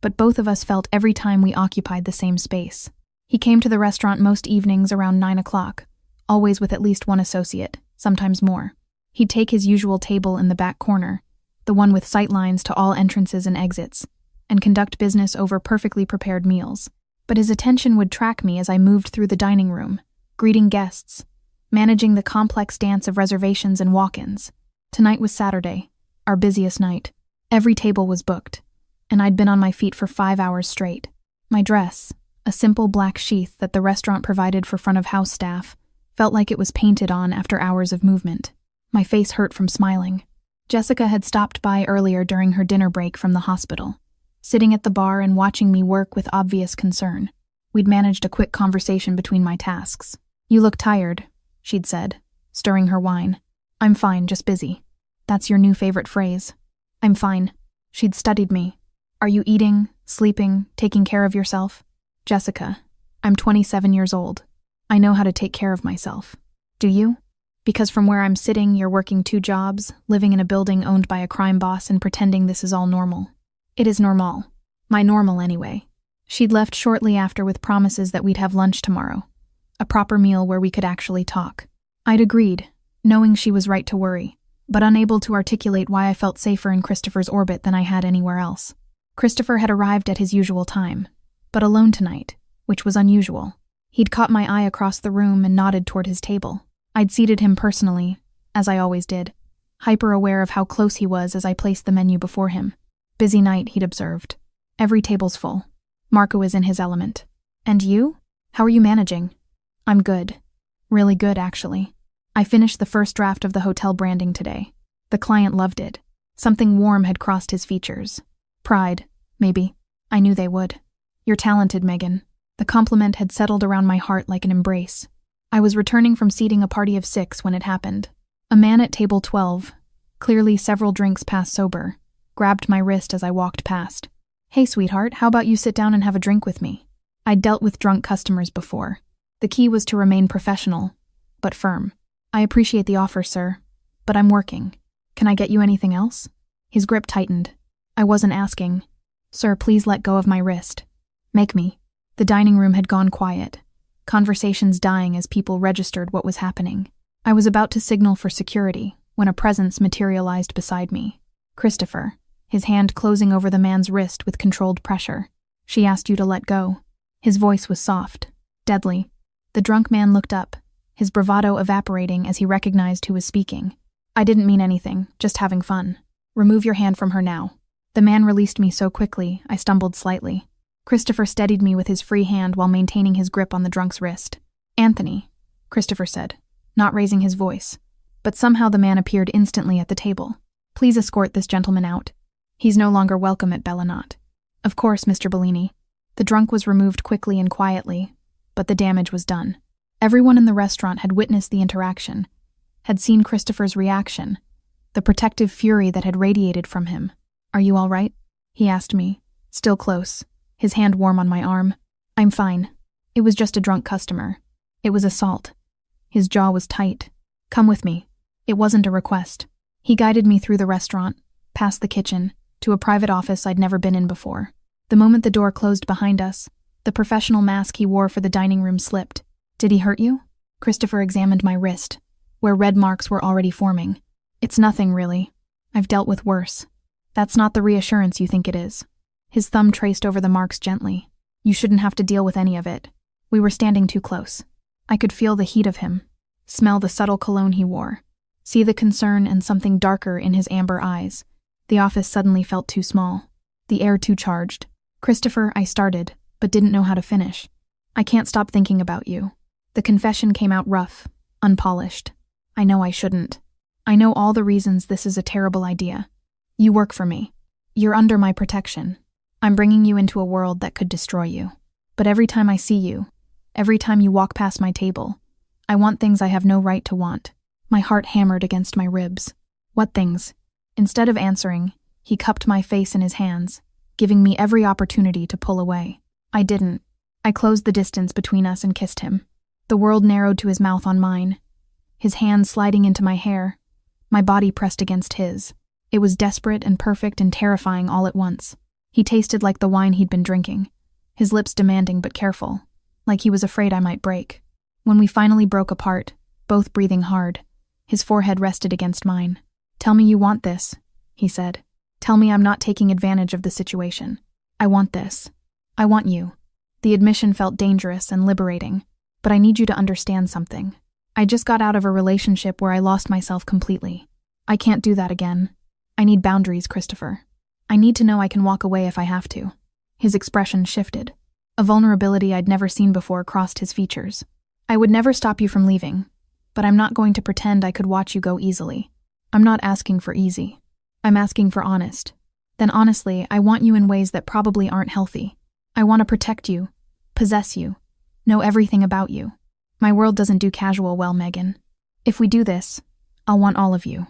but both of us felt every time we occupied the same space. He came to the restaurant most evenings around 9 o'clock, always with at least one associate, sometimes more. He'd take his usual table in the back corner, the one with sight lines to all entrances and exits, and conduct business over perfectly prepared meals. But his attention would track me as I moved through the dining room, greeting guests, managing the complex dance of reservations and walk-ins. Tonight was Saturday, our busiest night. Every table was booked, and I'd been on my feet for 5 hours straight. My dress, a simple black sheath that the restaurant provided for front-of-house staff, felt like it was painted on after hours of movement. My face hurt from smiling. Jessica had stopped by earlier during her dinner break from the hospital, sitting at the bar and watching me work with obvious concern. We'd managed a quick conversation between my tasks. "You look tired," she'd said, stirring her wine. "I'm fine, just busy." "That's your new favorite phrase." "I'm fine." She'd studied me. "Are you eating, sleeping, taking care of yourself?" "Jessica, I'm 27 years old. I know how to take care of myself." "Do you? Because from where I'm sitting, you're working 2 jobs, living in a building owned by a crime boss and pretending this is all normal." "It is normal. My normal, anyway." She'd left shortly after with promises that we'd have lunch tomorrow, a proper meal where we could actually talk. I'd agreed, knowing she was right to worry, but unable to articulate why I felt safer in Christopher's orbit than I had anywhere else. Christopher had arrived at his usual time, but alone tonight, which was unusual. He'd caught my eye across the room and nodded toward his table. I'd seated him personally, as I always did, hyper-aware of how close he was as I placed the menu before him. "Busy night," he'd observed. "Every table's full. Marco is in his element. And you? How are you managing?" "I'm good. Really good, actually. I finished the first draft of the hotel branding today. The client loved it. Something warm had crossed his features. Pride, maybe. I knew they would." "You're talented, Megan." The compliment had settled around my heart like an embrace. I was returning from seating a party of 6 when it happened. A man at table 12, clearly several drinks past sober, grabbed my wrist as I walked past. "Hey, sweetheart, how about you sit down and have a drink with me?" I'd dealt with drunk customers before. The key was to remain professional, but firm. "I appreciate the offer, sir, but I'm working. Can I get you anything else?" His grip tightened. I wasn't asking. "Sir, please let go of my wrist. Make me." The dining room had gone quiet, conversations dying as people registered what was happening. I was about to signal for security when a presence materialized beside me. Christopher, his hand closing over the man's wrist with controlled pressure. "She asked you to let go." His voice was soft, deadly. The drunk man looked up, his bravado evaporating as he recognized who was speaking. I didn't mean anything, just having fun. Remove your hand from her now. The man released me so quickly, I stumbled slightly. Christopher steadied me with his free hand while maintaining his grip on the drunk's wrist. Anthony, Christopher said, not raising his voice. But somehow the man appeared instantly at the table. Please escort this gentleman out. He's no longer welcome at Bellinot. Of course, Mr. Bellini. The drunk was removed quickly and quietly, but the damage was done. Everyone in the restaurant had witnessed the interaction, had seen Christopher's reaction, the protective fury that had radiated from him. Are you all right? He asked me, still close, his hand warm on my arm. I'm fine. It was just a drunk customer. It was assault. His jaw was tight. Come with me. It wasn't a request. He guided me through the restaurant, past the kitchen, to a private office I'd never been in before. The moment the door closed behind us, the professional mask he wore for the dining room slipped. Did he hurt you? Christopher examined my wrist, where red marks were already forming. It's nothing, really. I've dealt with worse. That's not the reassurance you think it is. His thumb traced over the marks gently. You shouldn't have to deal with any of it. We were standing too close. I could feel the heat of him, smell the subtle cologne he wore, see the concern and something darker in his amber eyes. The office suddenly felt too small, the air too charged. Christopher, I started, but didn't know how to finish. I can't stop thinking about you. The confession came out rough, unpolished. I know I shouldn't. I know all the reasons this is a terrible idea. You work for me. You're under my protection. I'm bringing you into a world that could destroy you. But every time I see you, every time you walk past my table, I want things I have no right to want. My heart hammered against my ribs. What things? Instead of answering, he cupped my face in his hands, giving me every opportunity to pull away. I didn't. I closed the distance between us and kissed him. The world narrowed to his mouth on mine, his hands sliding into my hair, my body pressed against his. It was desperate and perfect and terrifying all at once. He tasted like the wine he'd been drinking, his lips demanding but careful, like he was afraid I might break. When we finally broke apart, both breathing hard, his forehead rested against mine. Tell me you want this, he said. Tell me I'm not taking advantage of the situation. I want this. I want you. The admission felt dangerous and liberating, but I need you to understand something. I just got out of a relationship where I lost myself completely. I can't do that again. I need boundaries, Christopher. I need to know I can walk away if I have to. His expression shifted. A vulnerability I'd never seen before crossed his features. I would never stop you from leaving, but I'm not going to pretend I could watch you go easily. I'm not asking for easy. I'm asking for honest. Then honestly, I want you in ways that probably aren't healthy. I want to protect you, possess you, know everything about you. My world doesn't do casual well, Megan. If we do this, I'll want all of you.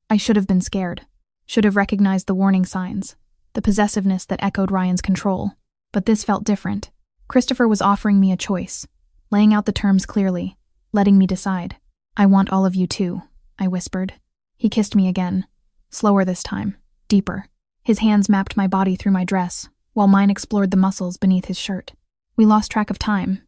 I should have been scared. Should have recognized the warning signs, the possessiveness that echoed Ryan's control. But this felt different. Christopher was offering me a choice, laying out the terms clearly, letting me decide. I want all of you too, I whispered. He kissed me again, slower this time, deeper. His hands mapped my body through my dress, while mine explored the muscles beneath his shirt. We lost track of time,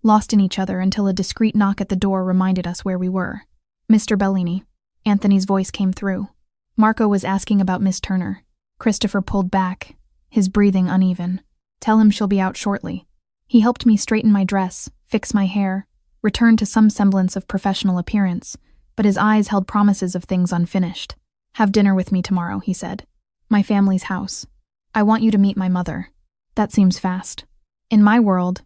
lost in each other until a discreet knock at the door reminded us where we were. Mr. Bellini. Anthony's voice came through. Marco was asking about Miss Turner. Christopher pulled back, his breathing uneven. Tell him she'll be out shortly. He helped me straighten my dress, fix my hair, return to some semblance of professional appearance, but his eyes held promises of things unfinished. Have dinner with me tomorrow, he said. My family's house. I want you to meet my mother. That seems fast. In my world,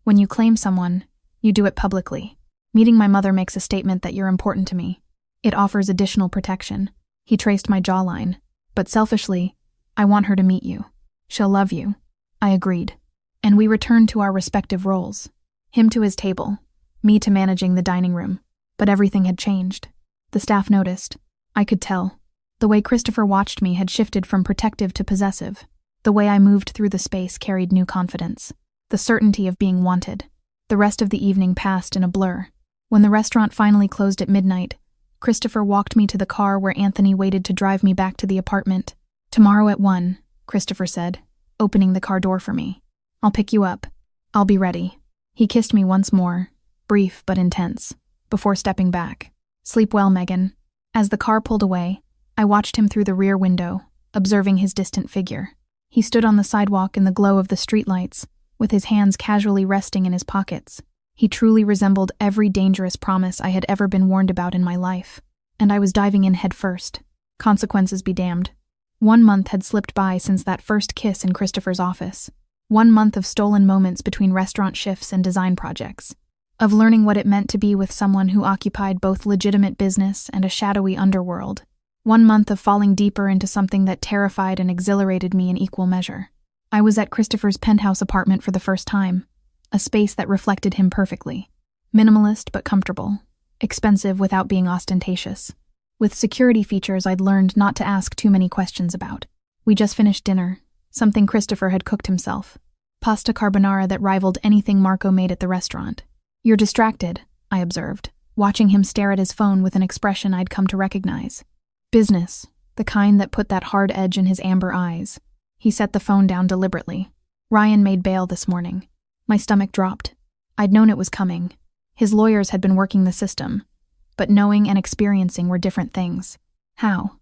when you claim someone, you do it publicly. Meeting my mother makes a statement that you're important to me. It offers additional protection. He traced my jawline. But selfishly, I want her to meet you. She'll love you. I agreed. And we returned to our respective roles. Him to his table, me to managing the dining room. But everything had changed. The staff noticed. I could tell. The way Christopher watched me had shifted from protective to possessive. The way I moved through the space carried new confidence. The certainty of being wanted. The rest of the evening passed in a blur. When the restaurant finally closed at midnight, Christopher walked me to the car where Anthony waited to drive me back to the apartment. Tomorrow at 1, Christopher said, opening the car door for me. I'll pick you up. I'll be ready. He kissed me once more, brief but intense, before stepping back. Sleep well, Megan. As the car pulled away, I watched him through the rear window, observing his distant figure. He stood on the sidewalk in the glow of the streetlights, with his hands casually resting in his pockets. He truly resembled every dangerous promise I had ever been warned about in my life. And I was diving in headfirst. Consequences be damned. 1 month had slipped by since that first kiss in Christopher's office. 1 month of stolen moments between restaurant shifts and design projects. Of learning what it meant to be with someone who occupied both legitimate business and a shadowy underworld. 1 month of falling deeper into something that terrified and exhilarated me in equal measure. I was at Christopher's penthouse apartment for the first time. A space that reflected him perfectly. Minimalist but comfortable. Expensive without being ostentatious. With security features I'd learned not to ask too many questions about. We just finished dinner, something Christopher had cooked himself. Pasta carbonara that rivaled anything Marco made at the restaurant. "You're distracted," I observed, watching him stare at his phone with an expression I'd come to recognize. Business, the kind that put that hard edge in his amber eyes. He set the phone down deliberately. "Ryan made bail this morning." My stomach dropped. I'd known it was coming. His lawyers had been working the system, but knowing and experiencing were different things. How?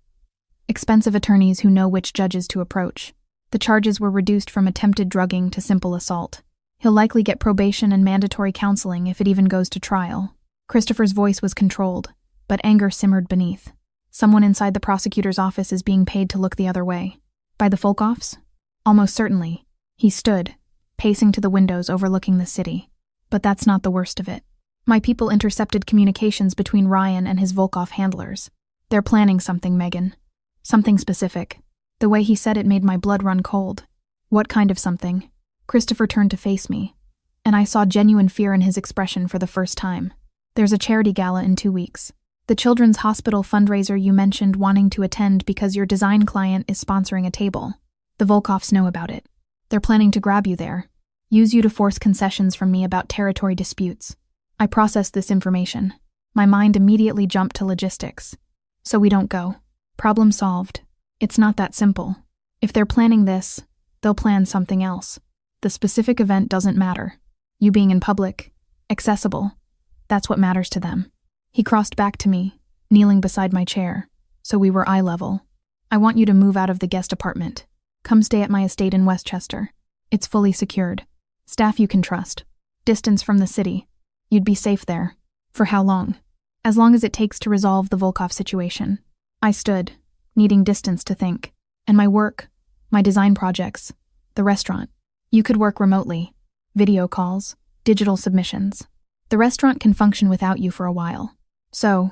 Expensive attorneys who know which judges to approach. The charges were reduced from attempted drugging to simple assault. He'll likely get probation and mandatory counseling if it even goes to trial. Christopher's voice was controlled, but anger simmered beneath. Someone inside the prosecutor's office is being paid to look the other way. By the Volkoffs? Almost certainly. He stood, pacing to the windows overlooking the city. But that's not the worst of it. My people intercepted communications between Ryan and his Volkoff handlers. They're planning something, Megan. Something specific. The way he said it made my blood run cold. What kind of something? Christopher turned to face me, and I saw genuine fear in his expression for the first time. There's a charity gala in 2 weeks. The Children's Hospital fundraiser you mentioned wanting to attend because your design client is sponsoring a table. The Volkoffs know about it. They're planning to grab you there. Use you to force concessions from me about territory disputes. I processed this information. My mind immediately jumped to logistics. So we don't go. Problem solved. It's not that simple. If they're planning this, they'll plan something else. The specific event doesn't matter. You being in public, accessible, that's what matters to them. He crossed back to me, kneeling beside my chair, so we were eye level. I want you to move out of the guest apartment. Come stay at my estate in Westchester. It's fully secured. Staff you can trust. Distance from the city. You'd be safe there. For how long? As long as it takes to resolve the Volkoff situation. I stood, needing distance to think. And my work, my design projects, the restaurant. You could work remotely. Video calls, digital submissions. The restaurant can function without you for a while. So,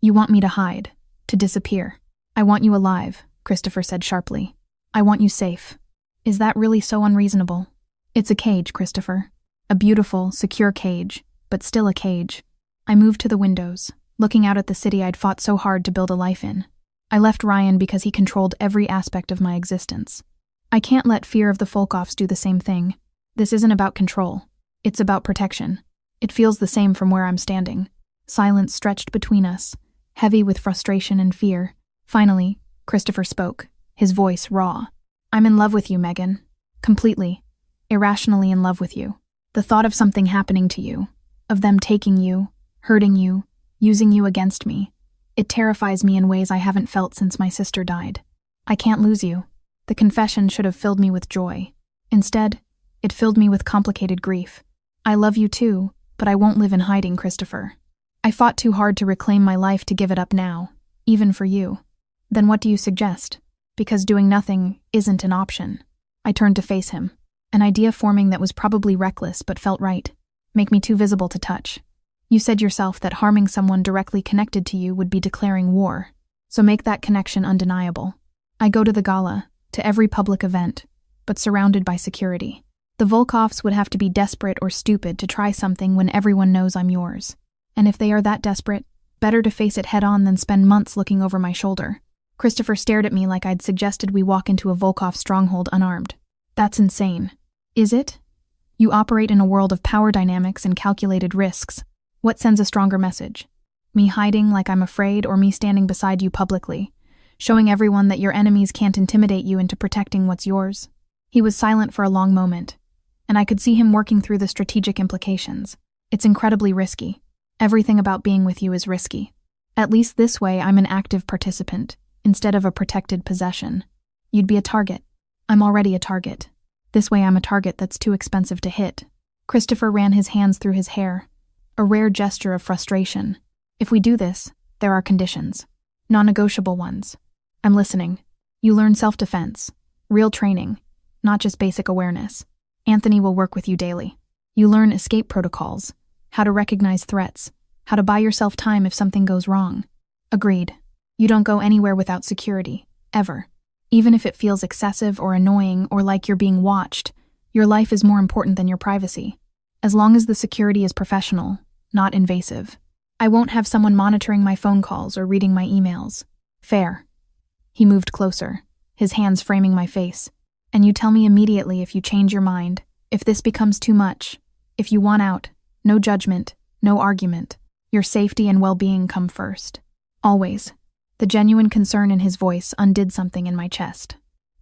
you want me to hide, to disappear. I want you alive, Christopher said sharply. I want you safe. Is that really so unreasonable? It's a cage, Christopher. A beautiful, secure cage, but still a cage. I moved to the windows, looking out at the city I'd fought so hard to build a life in. I left Ryan because he controlled every aspect of my existence. I can't let fear of the Volkoffs do the same thing. This isn't about control. It's about protection. It feels the same from where I'm standing. Silence stretched between us, heavy with frustration and fear. Finally, Christopher spoke, his voice raw. I'm in love with you, Megan. Completely. Irrationally in love with you. The thought of something happening to you, of them taking you, hurting you, using you against me, it terrifies me in ways I haven't felt since my sister died. I can't lose you. The confession should have filled me with joy. Instead, it filled me with complicated grief. I love you too, but I won't live in hiding, Christopher. I fought too hard to reclaim my life to give it up now, even for you. Then what do you suggest? Because doing nothing isn't an option. I turned to face him. An idea forming that was probably reckless but felt right. Make me too visible to touch. You said yourself that harming someone directly connected to you would be declaring war. So make that connection undeniable. I go to the gala, to every public event, but surrounded by security. The Volkoffs would have to be desperate or stupid to try something when everyone knows I'm yours. And if they are that desperate, better to face it head-on than spend months looking over my shoulder. Christopher stared at me like I'd suggested we walk into a Volkoff stronghold unarmed. That's insane. Is it? You operate in a world of power dynamics and calculated risks. What sends a stronger message? Me hiding like I'm afraid, or me standing beside you publicly, showing everyone that your enemies can't intimidate you into protecting what's yours? He was silent for a long moment, and I could see him working through the strategic implications. It's incredibly risky. Everything about being with you is risky. At least this way I'm an active participant, instead of a protected possession. You'd be a target. I'm already a target. This way I'm a target that's too expensive to hit. Christopher ran his hands through his hair, a rare gesture of frustration. If we do this, there are conditions. Non-negotiable ones. I'm listening. You learn self-defense. Real training. Not just basic awareness. Anthony will work with you daily. You learn escape protocols. How to recognize threats. How to buy yourself time if something goes wrong. Agreed. You don't go anywhere without security. Ever. Even if it feels excessive or annoying or like you're being watched, your life is more important than your privacy. As long as the security is professional, not invasive. I won't have someone monitoring my phone calls or reading my emails. Fair. He moved closer, his hands framing my face. And you tell me immediately if you change your mind, if this becomes too much, if you want out. No judgment, no argument. Your safety and well-being come first. Always. The genuine concern in his voice undid something in my chest.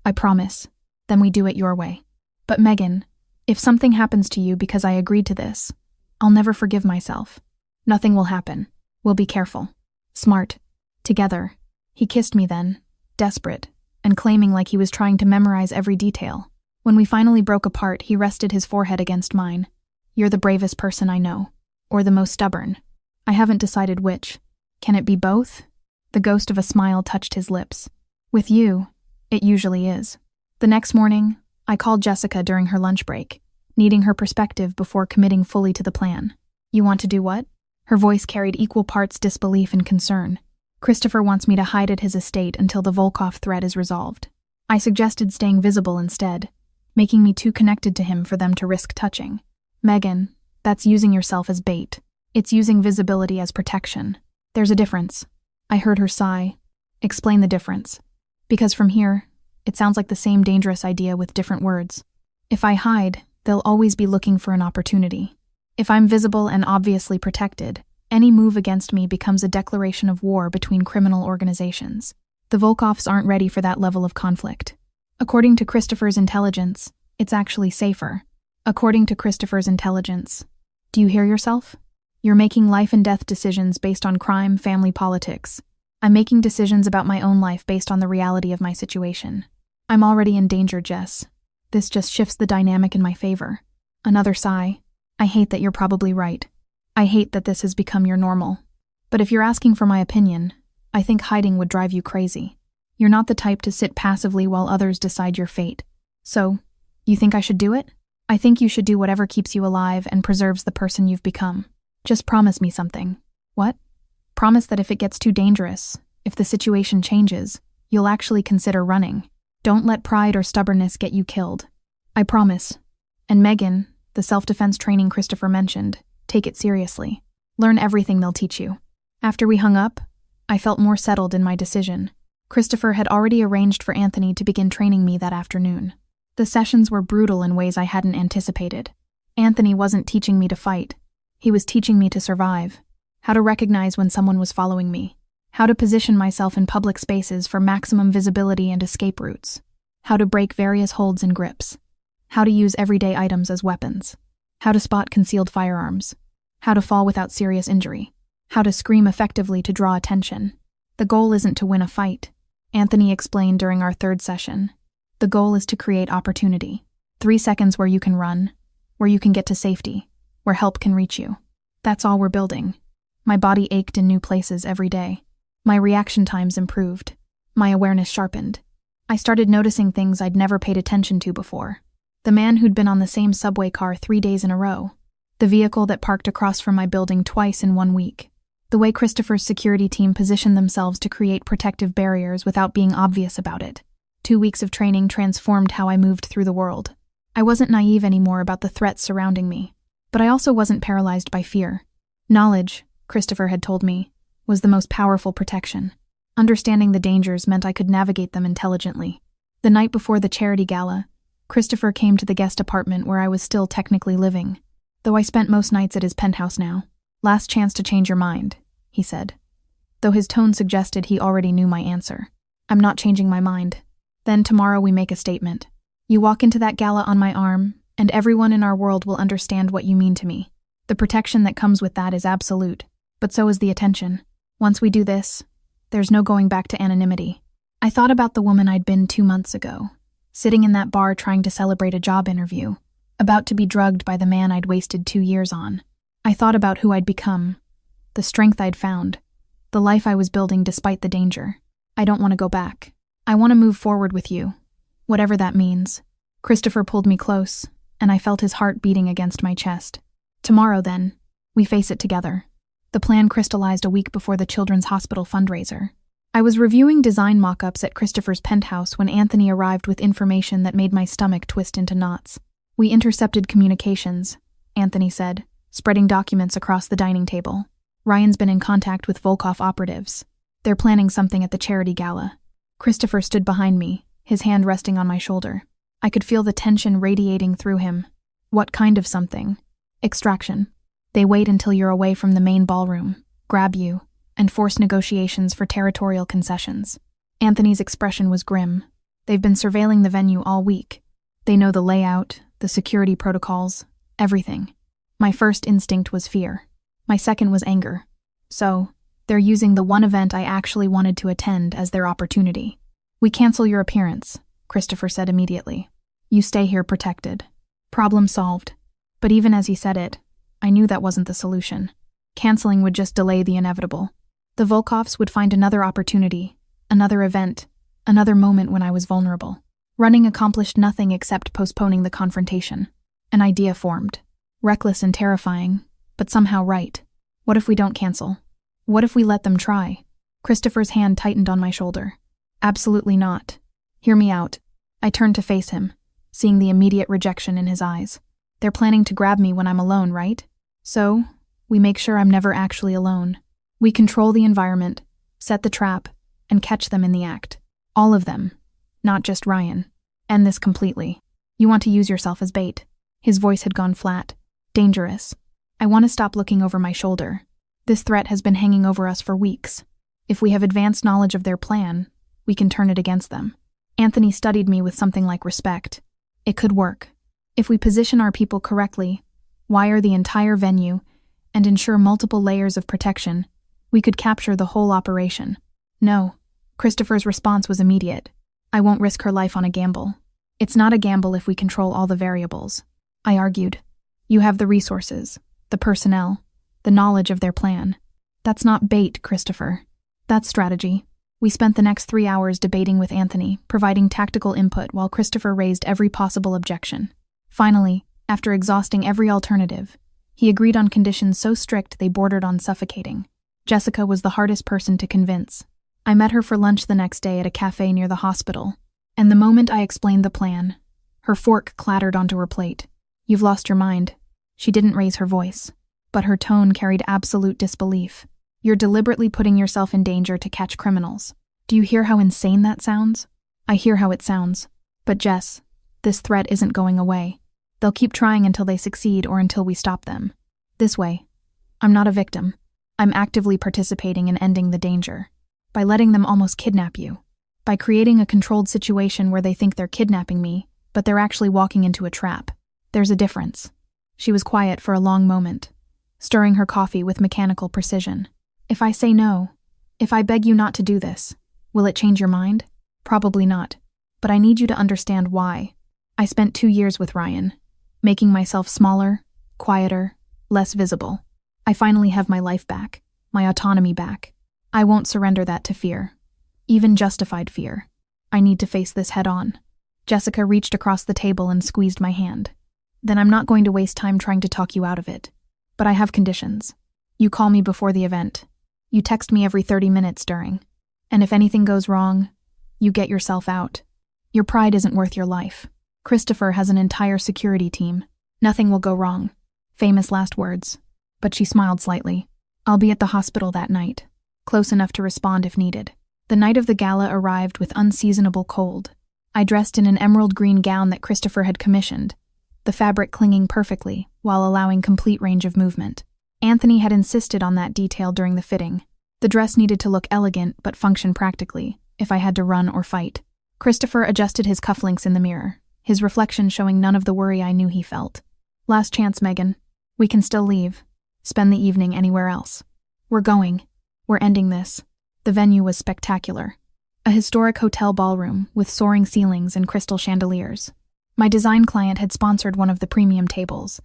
I promise. Then we do it your way. But Megan, if something happens to you because I agreed to this, I'll never forgive myself. Nothing will happen. We'll be careful. Smart. Together. He kissed me then, desperate, and claiming like he was trying to memorize every detail. When we finally broke apart, he rested his forehead against mine. You're the bravest person I know. Or the most stubborn. I haven't decided which. Can it be both? The ghost of a smile touched his lips. With you, it usually is. The next morning, I called Jessica during her lunch break, needing her perspective before committing fully to the plan. You want to do what? Her voice carried equal parts disbelief and concern. Christopher wants me to hide at his estate until the Volkov threat is resolved. I suggested staying visible instead, making me too connected to him for them to risk touching. Megan, that's using yourself as bait. It's using visibility as protection. There's a difference. I heard her sigh. Explain the difference. Because from here, it sounds like the same dangerous idea with different words. If I hide, they'll always be looking for an opportunity. If I'm visible and obviously protected, any move against me becomes a declaration of war between criminal organizations. The Volkovs aren't ready for that level of conflict. According to Christopher's intelligence, it's actually safer. According to Christopher's intelligence. Do you hear yourself? You're making life and death decisions based on crime, family politics. I'm making decisions about my own life based on the reality of my situation. I'm already in danger, Jess. This just shifts the dynamic in my favor. Another sigh. I hate that you're probably right. I hate that this has become your normal. But if you're asking for my opinion, I think hiding would drive you crazy. You're not the type to sit passively while others decide your fate. So, you think I should do it? I think you should do whatever keeps you alive and preserves the person you've become. Just promise me something. What? Promise that if it gets too dangerous, if the situation changes, you'll actually consider running. Don't let pride or stubbornness get you killed. I promise. And Megan, the self-defense training Christopher mentioned, take it seriously. Learn everything they'll teach you. After we hung up, I felt more settled in my decision. Christopher had already arranged for Anthony to begin training me that afternoon. The sessions were brutal in ways I hadn't anticipated. Anthony wasn't teaching me to fight. He was teaching me to survive. How to recognize when someone was following me. How to position myself in public spaces for maximum visibility and escape routes. How to break various holds and grips. How to use everyday items as weapons. How to spot concealed firearms. How to fall without serious injury. How to scream effectively to draw attention. The goal isn't to win a fight, Anthony explained during our third session. The goal is to create opportunity. 3 seconds where you can run, where you can get to safety, where help can reach you. That's all we're building. My body ached in new places every day. My reaction times improved. My awareness sharpened. I started noticing things I'd never paid attention to before. The man who'd been on the same subway car 3 days in a row. The vehicle that parked across from my building twice in 1 week. The way Christopher's security team positioned themselves to create protective barriers without being obvious about it. 2 weeks of training transformed how I moved through the world. I wasn't naive anymore about the threats surrounding me. But I also wasn't paralyzed by fear. Knowledge, Christopher had told me, was the most powerful protection. Understanding the dangers meant I could navigate them intelligently. The night before the charity gala, Christopher came to the guest apartment where I was still technically living, though I spent most nights at his penthouse now. Last chance to change your mind, he said, though his tone suggested he already knew my answer. I'm not changing my mind. Then tomorrow we make a statement. You walk into that gala on my arm, and everyone in our world will understand what you mean to me. The protection that comes with that is absolute, but so is the attention. Once we do this, there's no going back to anonymity. I thought about the woman I'd been 2 months ago, sitting in that bar trying to celebrate a job interview, about to be drugged by the man I'd wasted 2 years on. I thought about who I'd become, the strength I'd found, the life I was building despite the danger. I don't want to go back. I want to move forward with you, whatever that means. Christopher pulled me close, and I felt his heart beating against my chest. Tomorrow, then, we face it together. The plan crystallized a week before the Children's Hospital fundraiser. I was reviewing design mock-ups at Christopher's penthouse when Anthony arrived with information that made my stomach twist into knots. We intercepted communications, Anthony said, spreading documents across the dining table. Ryan's been in contact with Volkov operatives. They're planning something at the charity gala. Christopher stood behind me, his hand resting on my shoulder. I could feel the tension radiating through him. What kind of something? Extraction. They wait until you're away from the main ballroom, grab you, and force negotiations for territorial concessions. Anthony's expression was grim. They've been surveilling the venue all week. They know the layout, the security protocols, everything. My first instinct was fear. My second was anger. So, they're using the one event I actually wanted to attend as their opportunity. We cancel your appearance, Christopher said immediately. You stay here protected. Problem solved. But even as he said it, I knew that wasn't the solution. Canceling would just delay the inevitable. The Volkovs would find another opportunity, another event, another moment when I was vulnerable. Running accomplished nothing except postponing the confrontation. An idea formed. Reckless and terrifying, but somehow right. What if we don't cancel? What if we let them try? Christopher's hand tightened on my shoulder. Absolutely not. Hear me out. I turned to face him, seeing the immediate rejection in his eyes. They're planning to grab me when I'm alone, right? So, we make sure I'm never actually alone. We control the environment, set the trap, and catch them in the act. All of them, not just Ryan. End this completely. You want to use yourself as bait. His voice had gone flat. Dangerous. I want to stop looking over my shoulder. This threat has been hanging over us for weeks. If we have advanced knowledge of their plan, we can turn it against them. Anthony studied me with something like respect. It could work. If we position our people correctly, wire the entire venue, and ensure multiple layers of protection, we could capture the whole operation. No. Christopher's response was immediate. I won't risk her life on a gamble. It's not a gamble if we control all the variables. I argued. You have the resources, the personnel, the knowledge of their plan. That's not bait, Christopher. That's strategy. We spent the next 3 hours debating with Anthony, providing tactical input while Christopher raised every possible objection. Finally, after exhausting every alternative, he agreed on conditions so strict they bordered on suffocating. Jessica was the hardest person to convince. I met her for lunch the next day at a cafe near the hospital, and the moment I explained the plan, her fork clattered onto her plate. You've lost your mind. She didn't raise her voice, but her tone carried absolute disbelief. You're deliberately putting yourself in danger to catch criminals. Do you hear how insane that sounds? I hear how it sounds. But Jess, this threat isn't going away. They'll keep trying until they succeed or until we stop them. This way. I'm not a victim. I'm actively participating in ending the danger. By letting them almost kidnap you. By creating a controlled situation where they think they're kidnapping me, but they're actually walking into a trap. There's a difference. She was quiet for a long moment, stirring her coffee with mechanical precision. If I say no, if I beg you not to do this, will it change your mind? Probably not. But I need you to understand why. I spent 2 years with Ryan, making myself smaller, quieter, less visible. I finally have my life back, my autonomy back. I won't surrender that to fear, even justified fear. I need to face this head on. Jessica reached across the table and squeezed my hand. Then I'm not going to waste time trying to talk you out of it. But I have conditions. You call me before the event. You text me every 30 minutes during. And if anything goes wrong, you get yourself out. Your pride isn't worth your life. Christopher has an entire security team. Nothing will go wrong. Famous last words. But she smiled slightly. I'll be at the hospital that night, close enough to respond if needed. The night of the gala arrived with unseasonable cold. I dressed in an emerald green gown that Christopher had commissioned, the fabric clinging perfectly while allowing complete range of movement. Anthony had insisted on that detail during the fitting. The dress needed to look elegant but function practically, if I had to run or fight. Christopher adjusted his cufflinks in the mirror, his reflection showing none of the worry I knew he felt. Last chance, Megan. We can still leave. Spend the evening anywhere else. We're going. We're ending this. The venue was spectacular. A historic hotel ballroom with soaring ceilings and crystal chandeliers. My design client had sponsored one of the premium tables,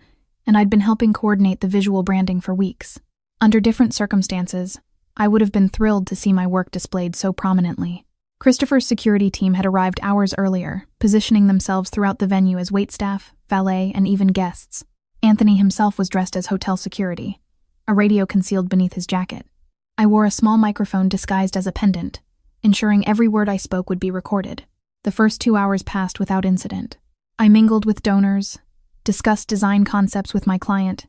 and I'd been helping coordinate the visual branding for weeks. Under different circumstances, I would have been thrilled to see my work displayed so prominently. Christopher's security team had arrived hours earlier, positioning themselves throughout the venue as waitstaff, valet, and even guests. Anthony himself was dressed as hotel security, a radio concealed beneath his jacket. I wore a small microphone disguised as a pendant, ensuring every word I spoke would be recorded. The first 2 hours passed without incident. I mingled with donors, discussed design concepts with my client,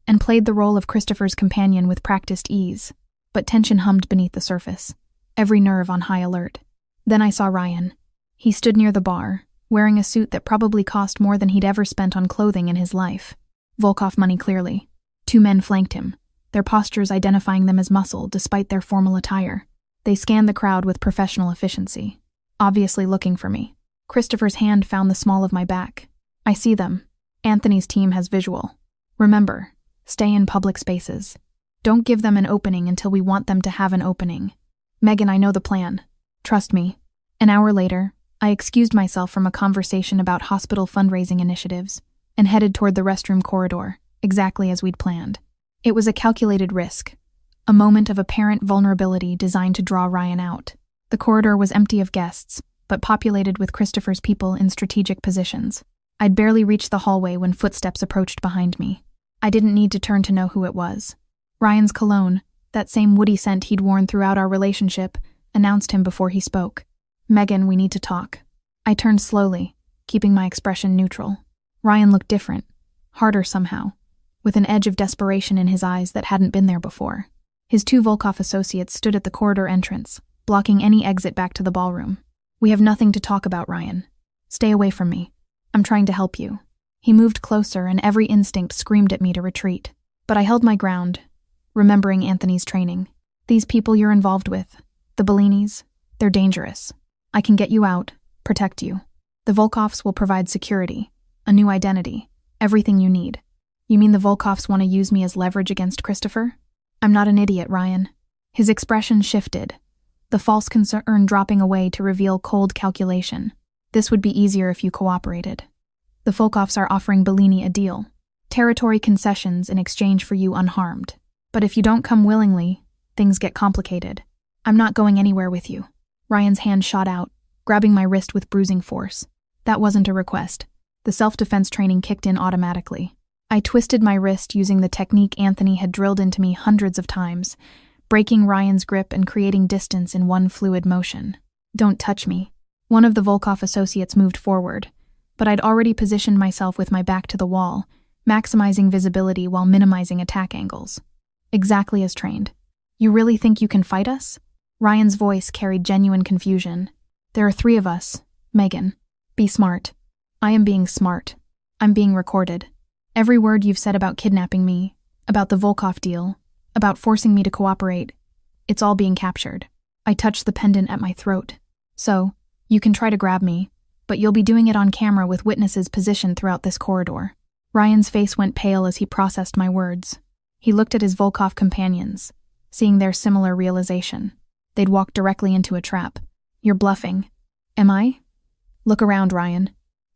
and played the role of Christopher's companion with practiced ease. But tension hummed beneath the surface, every nerve on high alert. Then I saw Ryan. He stood near the bar, wearing a suit that probably cost more than he'd ever spent on clothing in his life. Volkov money clearly. 2 men flanked him, their postures identifying them as muscle despite their formal attire. They scanned the crowd with professional efficiency, obviously looking for me. Christopher's hand found the small of my back. I see them. Anthony's team has visual. Remember, stay in public spaces. Don't give them an opening until we want them to have an opening. Megan, I know the plan. Trust me. An hour later, I excused myself from a conversation about hospital fundraising initiatives and headed toward the restroom corridor, exactly as we'd planned. It was a calculated risk, a moment of apparent vulnerability designed to draw Ryan out. The corridor was empty of guests, but populated with Christopher's people in strategic positions. I'd barely reached the hallway when footsteps approached behind me. I didn't need to turn to know who it was. Ryan's cologne, that same woody scent he'd worn throughout our relationship, announced him before he spoke. Megan, we need to talk. I turned slowly, keeping my expression neutral. Ryan looked different, harder somehow, with an edge of desperation in his eyes that hadn't been there before. His 2 Volkov associates stood at the corridor entrance, blocking any exit back to the ballroom. We have nothing to talk about, Ryan. Stay away from me. I'm trying to help you. He moved closer and every instinct screamed at me to retreat. But I held my ground, remembering Anthony's training. These people you're involved with, the Bellinis, they're dangerous. I can get you out, protect you. The Volkovs will provide security, a new identity, everything you need. You mean the Volkovs want to use me as leverage against Christopher? I'm not an idiot, Ryan. His expression shifted, the false concern dropping away to reveal cold calculation. This would be easier if you cooperated. The Volkovs are offering Bellini a deal, territory concessions in exchange for you unharmed. But if you don't come willingly, things get complicated. I'm not going anywhere with you. Ryan's hand shot out, grabbing my wrist with bruising force. That wasn't a request. The self-defense training kicked in automatically. I twisted my wrist using the technique Anthony had drilled into me hundreds of times, breaking Ryan's grip and creating distance in one fluid motion. Don't touch me. One of the Volkov associates moved forward, but I'd already positioned myself with my back to the wall, maximizing visibility while minimizing attack angles. Exactly as trained. You really think you can fight us? Ryan's voice carried genuine confusion. There are 3 of us, Megan. Be smart. I am being smart. I'm being recorded. Every word you've said about kidnapping me, about the Volkov deal, about forcing me to cooperate, it's all being captured. I touched the pendant at my throat. So, you can try to grab me, but you'll be doing it on camera with witnesses positioned throughout this corridor. Ryan's face went pale as he processed my words. He looked at his Volkov companions, seeing their similar realization. They'd walked directly into a trap. You're bluffing. Am I? Look around, Ryan.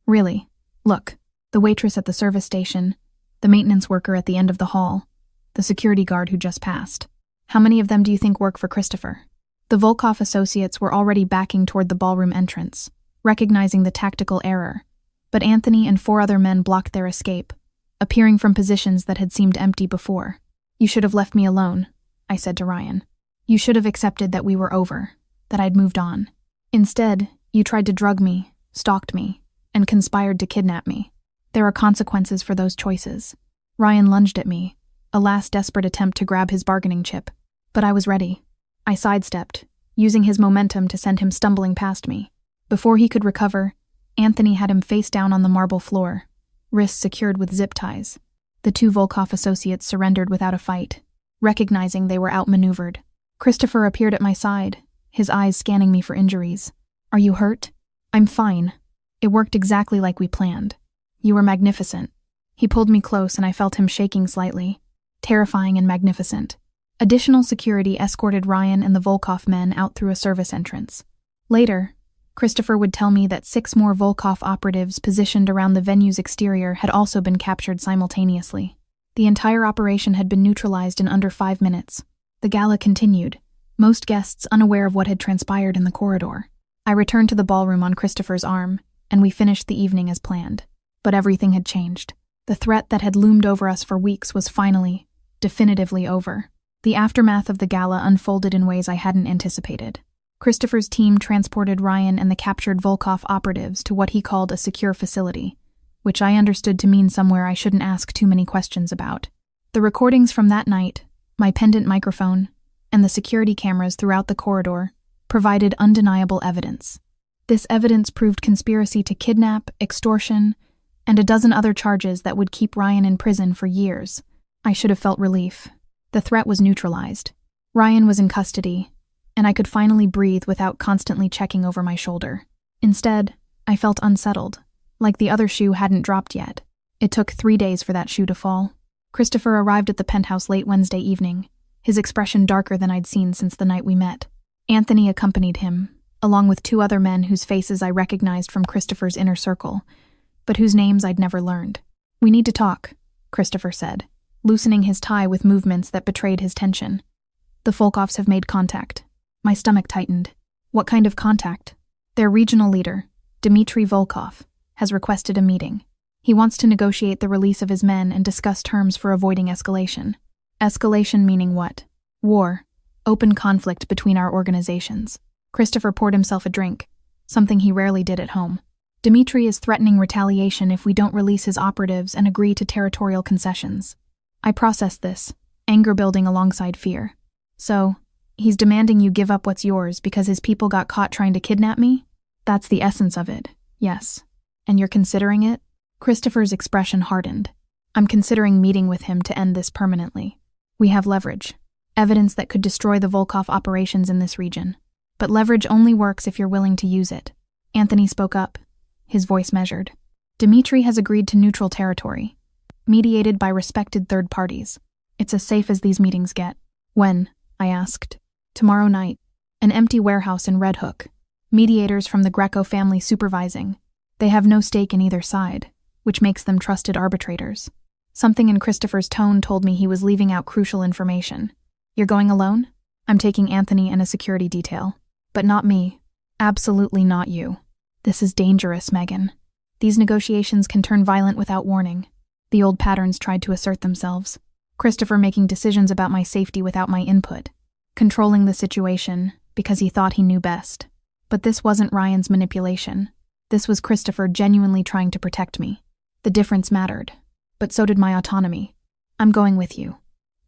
Really. Look. The waitress at the service station, the maintenance worker at the end of the hall, the security guard who just passed. How many of them do you think work for Christopher? The Volkov associates were already backing toward the ballroom entrance, recognizing the tactical error, but Anthony and 4 other men blocked their escape, appearing from positions that had seemed empty before. You should have left me alone, I said to Ryan. You should have accepted that we were over, that I'd moved on. Instead, you tried to drug me, stalked me, and conspired to kidnap me. There are consequences for those choices. Ryan lunged at me, a last desperate attempt to grab his bargaining chip. But I was ready. I sidestepped, using his momentum to send him stumbling past me. Before he could recover, Anthony had him face down on the marble floor, wrists secured with zip ties. The 2 Volkov associates surrendered without a fight, recognizing they were outmaneuvered. Christopher appeared at my side, his eyes scanning me for injuries. Are you hurt? I'm fine. It worked exactly like we planned. You were magnificent. He pulled me close and I felt him shaking slightly. Terrifying and magnificent. Additional security escorted Ryan and the Volkov men out through a service entrance. Later, Christopher would tell me that 6 more Volkov operatives positioned around the venue's exterior had also been captured simultaneously. The entire operation had been neutralized in under 5 minutes. The gala continued, most guests unaware of what had transpired in the corridor. I returned to the ballroom on Christopher's arm, and we finished the evening as planned. But everything had changed. The threat that had loomed over us for weeks was finally, definitively over. The aftermath of the gala unfolded in ways I hadn't anticipated. Christopher's team transported Ryan and the captured Volkov operatives to what he called a secure facility, which I understood to mean somewhere I shouldn't ask too many questions about. The recordings from that night, my pendant microphone, and the security cameras throughout the corridor provided undeniable evidence. This evidence proved conspiracy to kidnap, extortion, and a dozen other charges that would keep Ryan in prison for years. I should have felt relief. The threat was neutralized. Ryan was in custody, and I could finally breathe without constantly checking over my shoulder. Instead, I felt unsettled, like the other shoe hadn't dropped yet. It took 3 days for that shoe to fall. Christopher arrived at the penthouse late Wednesday evening, his expression darker than I'd seen since the night we met. Anthony accompanied him, along with 2 other men whose faces I recognized from Christopher's inner circle, but whose names I'd never learned. "We need to talk," Christopher said, loosening his tie with movements that betrayed his tension. "The Volkovs have made contact." My stomach tightened. What kind of contact? Their regional leader, Dmitry Volkov, has requested a meeting. He wants to negotiate the release of his men and discuss terms for avoiding escalation. Escalation meaning what? War. Open conflict between our organizations. Christopher poured himself a drink, something he rarely did at home. Dmitry is threatening retaliation if we don't release his operatives and agree to territorial concessions. I processed this, anger building alongside fear. So, he's demanding you give up what's yours because his people got caught trying to kidnap me? That's the essence of it, yes. And you're considering it? Christopher's expression hardened. I'm considering meeting with him to end this permanently. We have leverage. Evidence that could destroy the Volkov operations in this region. But leverage only works if you're willing to use it. Anthony spoke up, his voice measured. Dmitry has agreed to neutral territory, mediated by respected third parties. It's as safe as these meetings get. When? I asked. Tomorrow night. An empty warehouse in Red Hook. Mediators from the Greco family supervising. They have no stake in either side, which makes them trusted arbitrators. Something in Christopher's tone told me he was leaving out crucial information. You're going alone? I'm taking Anthony and a security detail. But not me. Absolutely not you. This is dangerous, Megan. These negotiations can turn violent without warning. The old patterns tried to assert themselves. Christopher making decisions about my safety without my input. Controlling the situation because he thought he knew best. But this wasn't Ryan's manipulation. This was Christopher genuinely trying to protect me. The difference mattered. But so did my autonomy. I'm going with you.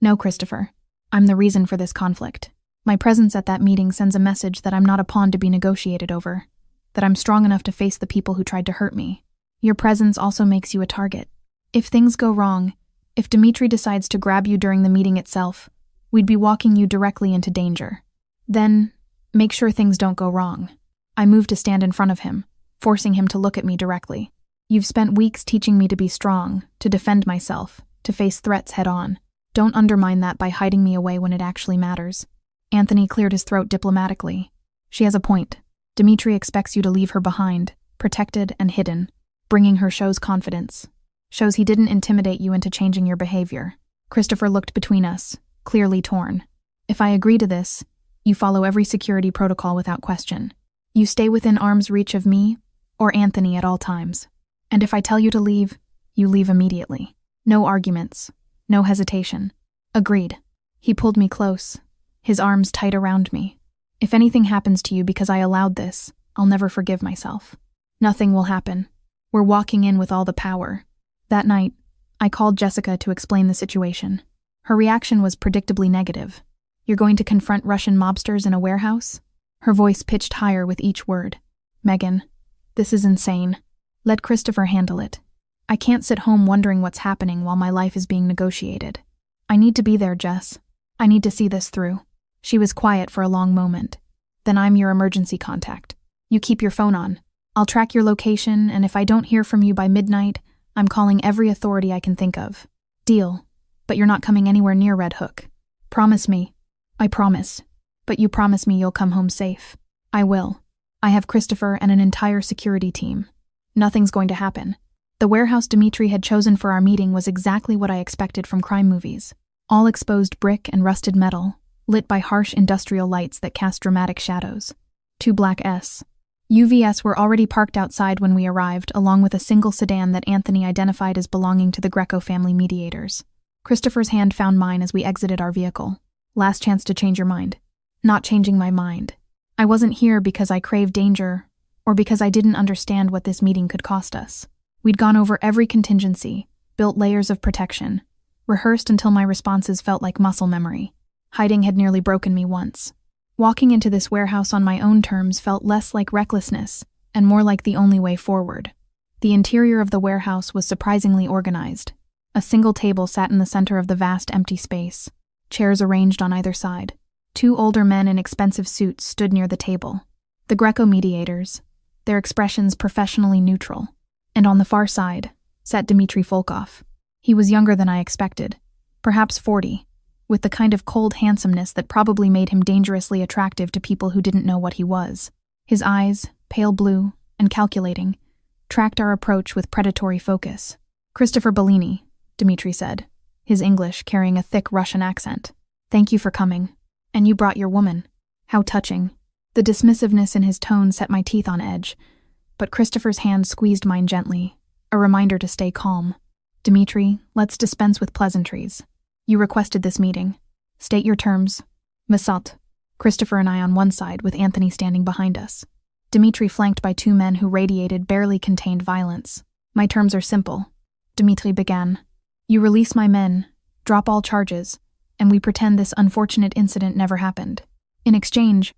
No, Christopher. I'm the reason for this conflict. My presence at that meeting sends a message that I'm not a pawn to be negotiated over, that I'm strong enough to face the people who tried to hurt me. Your presence also makes you a target. If things go wrong, if Dmitry decides to grab you during the meeting itself, we'd be walking you directly into danger. Then, make sure things don't go wrong. I moved to stand in front of him, forcing him to look at me directly. You've spent weeks teaching me to be strong, to defend myself, to face threats head-on. Don't undermine that by hiding me away when it actually matters. Anthony cleared his throat diplomatically. She has a point. Dmitry expects you to leave her behind, protected and hidden. Bringing her shows confidence. Shows he didn't intimidate you into changing your behavior. Christopher looked between us, clearly torn. If I agree to this, you follow every security protocol without question. You stay within arm's reach of me or Anthony at all times. And if I tell you to leave, you leave immediately. No arguments. No hesitation. Agreed. He pulled me close, his arms tight around me. If anything happens to you because I allowed this, I'll never forgive myself. Nothing will happen. We're walking in with all the power. That night, I called Jessica to explain the situation. Her reaction was predictably negative. You're going to confront Russian mobsters in a warehouse? Her voice pitched higher with each word. Megan, this is insane. Let Christopher handle it. I can't sit home wondering what's happening while my life is being negotiated. I need to be there, Jess. I need to see this through. She was quiet for a long moment. Then I'm your emergency contact. You keep your phone on. I'll track your location, and if I don't hear from you by midnight, I'm calling every authority I can think of. Deal. But you're not coming anywhere near Red Hook. Promise me. I promise. But you promise me you'll come home safe. I will. I have Christopher and an entire security team. Nothing's going to happen. The warehouse Dmitri had chosen for our meeting was exactly what I expected from crime movies. All exposed brick and rusted metal, lit by harsh industrial lights that cast dramatic shadows. 2 black UVs were already parked outside when we arrived, along with a single sedan that Anthony identified as belonging to the Greco family mediators. Christopher's hand found mine as we exited our vehicle. Last chance to change your mind. Not changing my mind. I wasn't here because I craved danger, or because I didn't understand what this meeting could cost us. We'd gone over every contingency, built layers of protection, rehearsed until my responses felt like muscle memory. Hiding had nearly broken me once. Walking into this warehouse on my own terms felt less like recklessness and more like the only way forward. The interior of the warehouse was surprisingly organized. A single table sat in the center of the vast empty space, chairs arranged on either side. 2 older men in expensive suits stood near the table. The Greco mediators, their expressions professionally neutral. And on the far side sat Dmitri Volkov. He was younger than I expected, perhaps 40, with the kind of cold handsomeness that probably made him dangerously attractive to people who didn't know what he was. His eyes, pale blue and calculating, tracked our approach with predatory focus. "Christopher Bellini," Dmitri said, his English carrying a thick Russian accent. "Thank you for coming. And you brought your woman. How touching." The dismissiveness in his tone set my teeth on edge, but Christopher's hand squeezed mine gently, a reminder to stay calm. "Dmitri, let's dispense with pleasantries. You requested this meeting. State your terms." "Masat." Christopher and I on one side, with Anthony standing behind us. Dmitri flanked by 2 men who radiated barely contained violence. "My terms are simple," Dmitri began. "You release my men, drop all charges, and we pretend this unfortunate incident never happened. In exchange,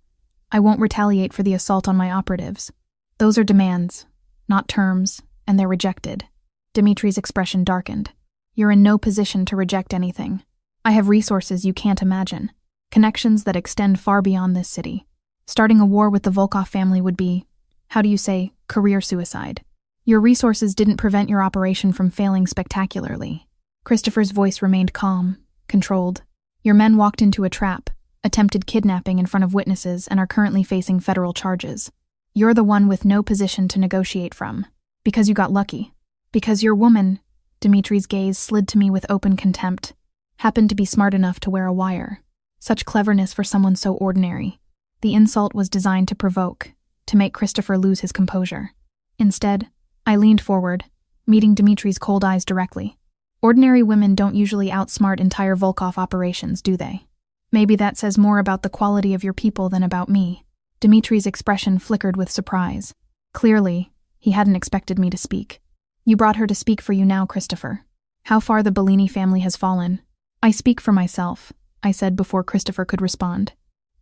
I won't retaliate for the assault on my operatives. Those are demands, not terms, and they're rejected." Dmitri's expression darkened. "You're in no position to reject anything. I have resources you can't imagine, connections that extend far beyond this city. Starting a war with the Volkov family would be, how do you say, career suicide. Your resources didn't prevent your operation from failing spectacularly." Christopher's voice remained calm, controlled. "Your men walked into a trap, attempted kidnapping in front of witnesses, and are currently facing federal charges. You're the one with no position to negotiate from, because you got lucky. Because your woman," Dmitri's gaze slid to me with open contempt, "happened to be smart enough to wear a wire. Such cleverness for someone so ordinary." The insult was designed to provoke, to make Christopher lose his composure. Instead, I leaned forward, meeting Dmitri's cold eyes directly. "Ordinary women don't usually outsmart entire Volkov operations, do they? Maybe that says more about the quality of your people than about me." Dmitri's expression flickered with surprise. Clearly, he hadn't expected me to speak. "You brought her to speak for you now, Christopher. How far the Bellini family has fallen." "I speak for myself," I said before Christopher could respond.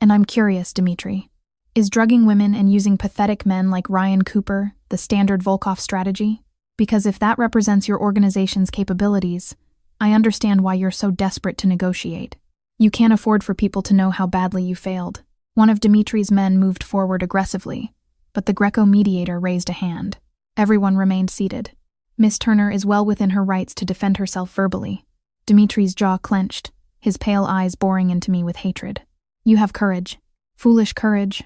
"And I'm curious, Dmitri. Is drugging women and using pathetic men like Ryan Cooper the standard Volkov strategy? Because if that represents your organization's capabilities, I understand why you're so desperate to negotiate. You can't afford for people to know how badly you failed." One of Dmitri's men moved forward aggressively, but the Greco mediator raised a hand. Everyone remained seated. "Miss Turner is well within her rights to defend herself verbally." Dmitri's jaw clenched, his pale eyes boring into me with hatred. "You have courage. Foolish courage,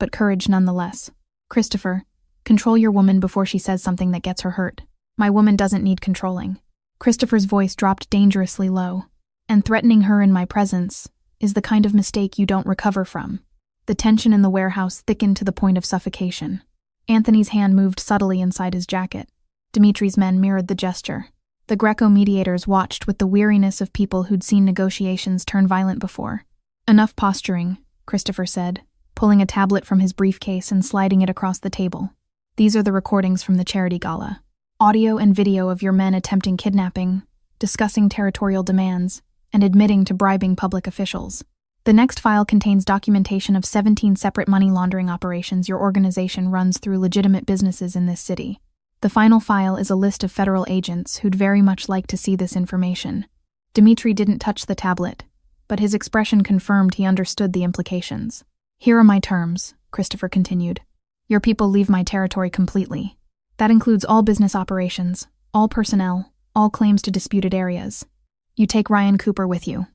but courage nonetheless. Christopher, control your woman before she says something that gets her hurt. My woman doesn't need controlling." Christopher's voice dropped dangerously low. "And threatening her in my presence is the kind of mistake you don't recover from." The tension in the warehouse thickened to the point of suffocation. Anthony's hand moved subtly inside his jacket. Dmitri's men mirrored the gesture. The Greco mediators watched with the weariness of people who'd seen negotiations turn violent before. "Enough posturing," Christopher said, pulling a tablet from his briefcase and sliding it across the table. "These are the recordings from the charity gala. Audio and video of your men attempting kidnapping, discussing territorial demands, and admitting to bribing public officials. The next file contains documentation of 17 separate money laundering operations your organization runs through legitimate businesses in this city. The final file is a list of federal agents who'd very much like to see this information." Dmitri didn't touch the tablet, but his expression confirmed he understood the implications. "Here are my terms," Christopher continued. "Your people leave my territory completely. That includes all business operations, all personnel, all claims to disputed areas. You take Ryan Cooper with you.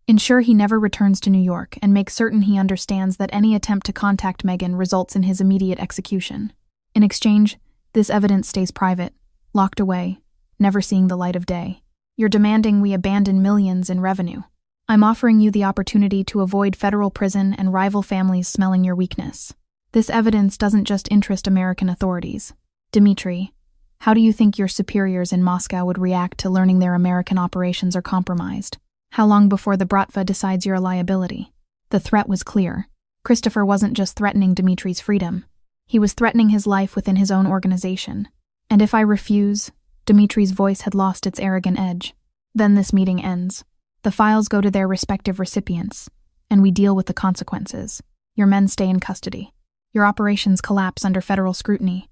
Ensure he never returns to New York and make certain he understands that any attempt to contact Megan results in his immediate execution. In exchange, this evidence stays private, locked away, never seeing the light of day. You're demanding we abandon millions in revenue. I'm offering you the opportunity to avoid federal prison and rival families smelling your weakness. This evidence doesn't just interest American authorities. Dmitry, how do you think your superiors in Moscow would react to learning their American operations are compromised? How long before the Bratva decides you're a liability? The threat was clear. Christopher wasn't just threatening Dmitry's freedom. He was threatening his life within his own organization. And if I refuse, Dmitry's voice had lost its arrogant edge. Then this meeting ends. The files go to their respective recipients, and we deal with the consequences. Your men stay in custody. Your operations collapse under federal scrutiny,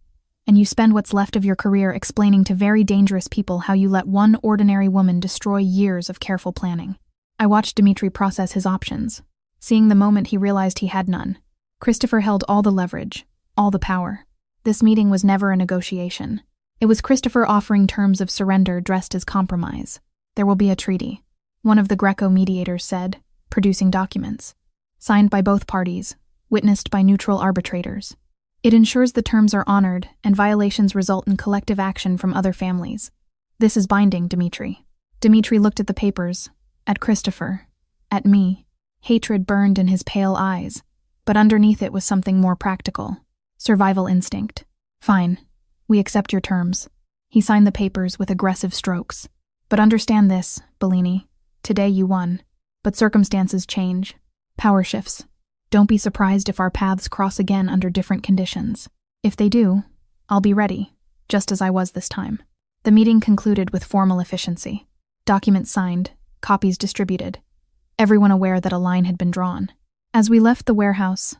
and you spend what's left of your career explaining to very dangerous people how you let one ordinary woman destroy years of careful planning. I watched Dmitry process his options, seeing the moment he realized he had none. Christopher held all the leverage, all the power. This meeting was never a negotiation. It was Christopher offering terms of surrender dressed as compromise. There will be a treaty, one of the Greco mediators said, producing documents. Signed by both parties, witnessed by neutral arbitrators. It ensures the terms are honored and violations result in collective action from other families. This is binding, Dmitry. Dmitry looked at the papers, at Christopher, at me. Hatred burned in his pale eyes, but underneath it was something more practical. Survival instinct. Fine. We accept your terms. He signed the papers with aggressive strokes. But understand this, Bellini. Today you won. But circumstances change. Power shifts. Don't be surprised if our paths cross again under different conditions. If they do, I'll be ready, just as I was this time. The meeting concluded with formal efficiency. Documents signed, copies distributed. Everyone aware that a line had been drawn. As we left the warehouse,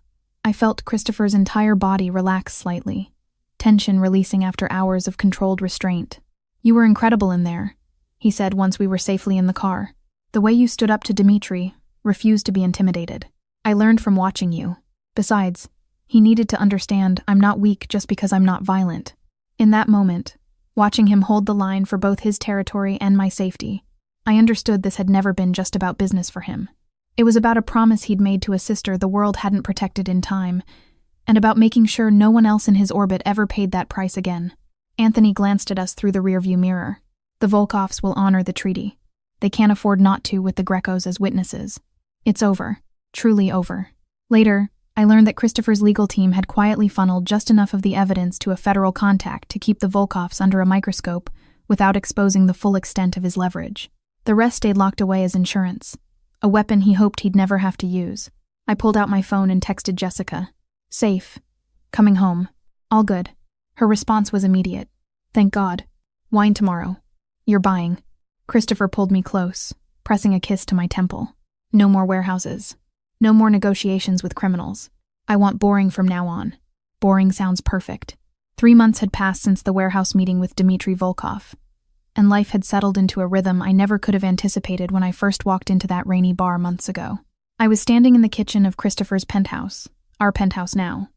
I felt Christopher's entire body relax slightly, tension releasing after hours of controlled restraint. You were incredible in there, he said once we were safely in the car. The way you stood up to Dmitry, refused to be intimidated. I learned from watching you. Besides, he needed to understand I'm not weak just because I'm not violent. In that moment, watching him hold the line for both his territory and my safety, I understood this had never been just about business for him. It was about a promise he'd made to a sister the world hadn't protected in time, and about making sure no one else in his orbit ever paid that price again. Anthony glanced at us through the rearview mirror. The Volkovs will honor the treaty. They can't afford not to with the Grecos as witnesses. It's over. Truly over. Later, I learned that Christopher's legal team had quietly funneled just enough of the evidence to a federal contact to keep the Volkovs under a microscope without exposing the full extent of his leverage. The rest stayed locked away as insurance, a weapon he hoped he'd never have to use. I pulled out my phone and texted Jessica. Safe. Coming home. All good. Her response was immediate. Thank God. Wine tomorrow. You're buying. Christopher pulled me close, pressing a kiss to my temple. No more warehouses. No more negotiations with criminals. I want boring from now on. Boring sounds perfect. 3 months had passed since the warehouse meeting with Dmitry Volkov, and life had settled into a rhythm I never could have anticipated when I first walked into that rainy bar months ago. I was standing in the kitchen of Christopher's penthouse, our penthouse now,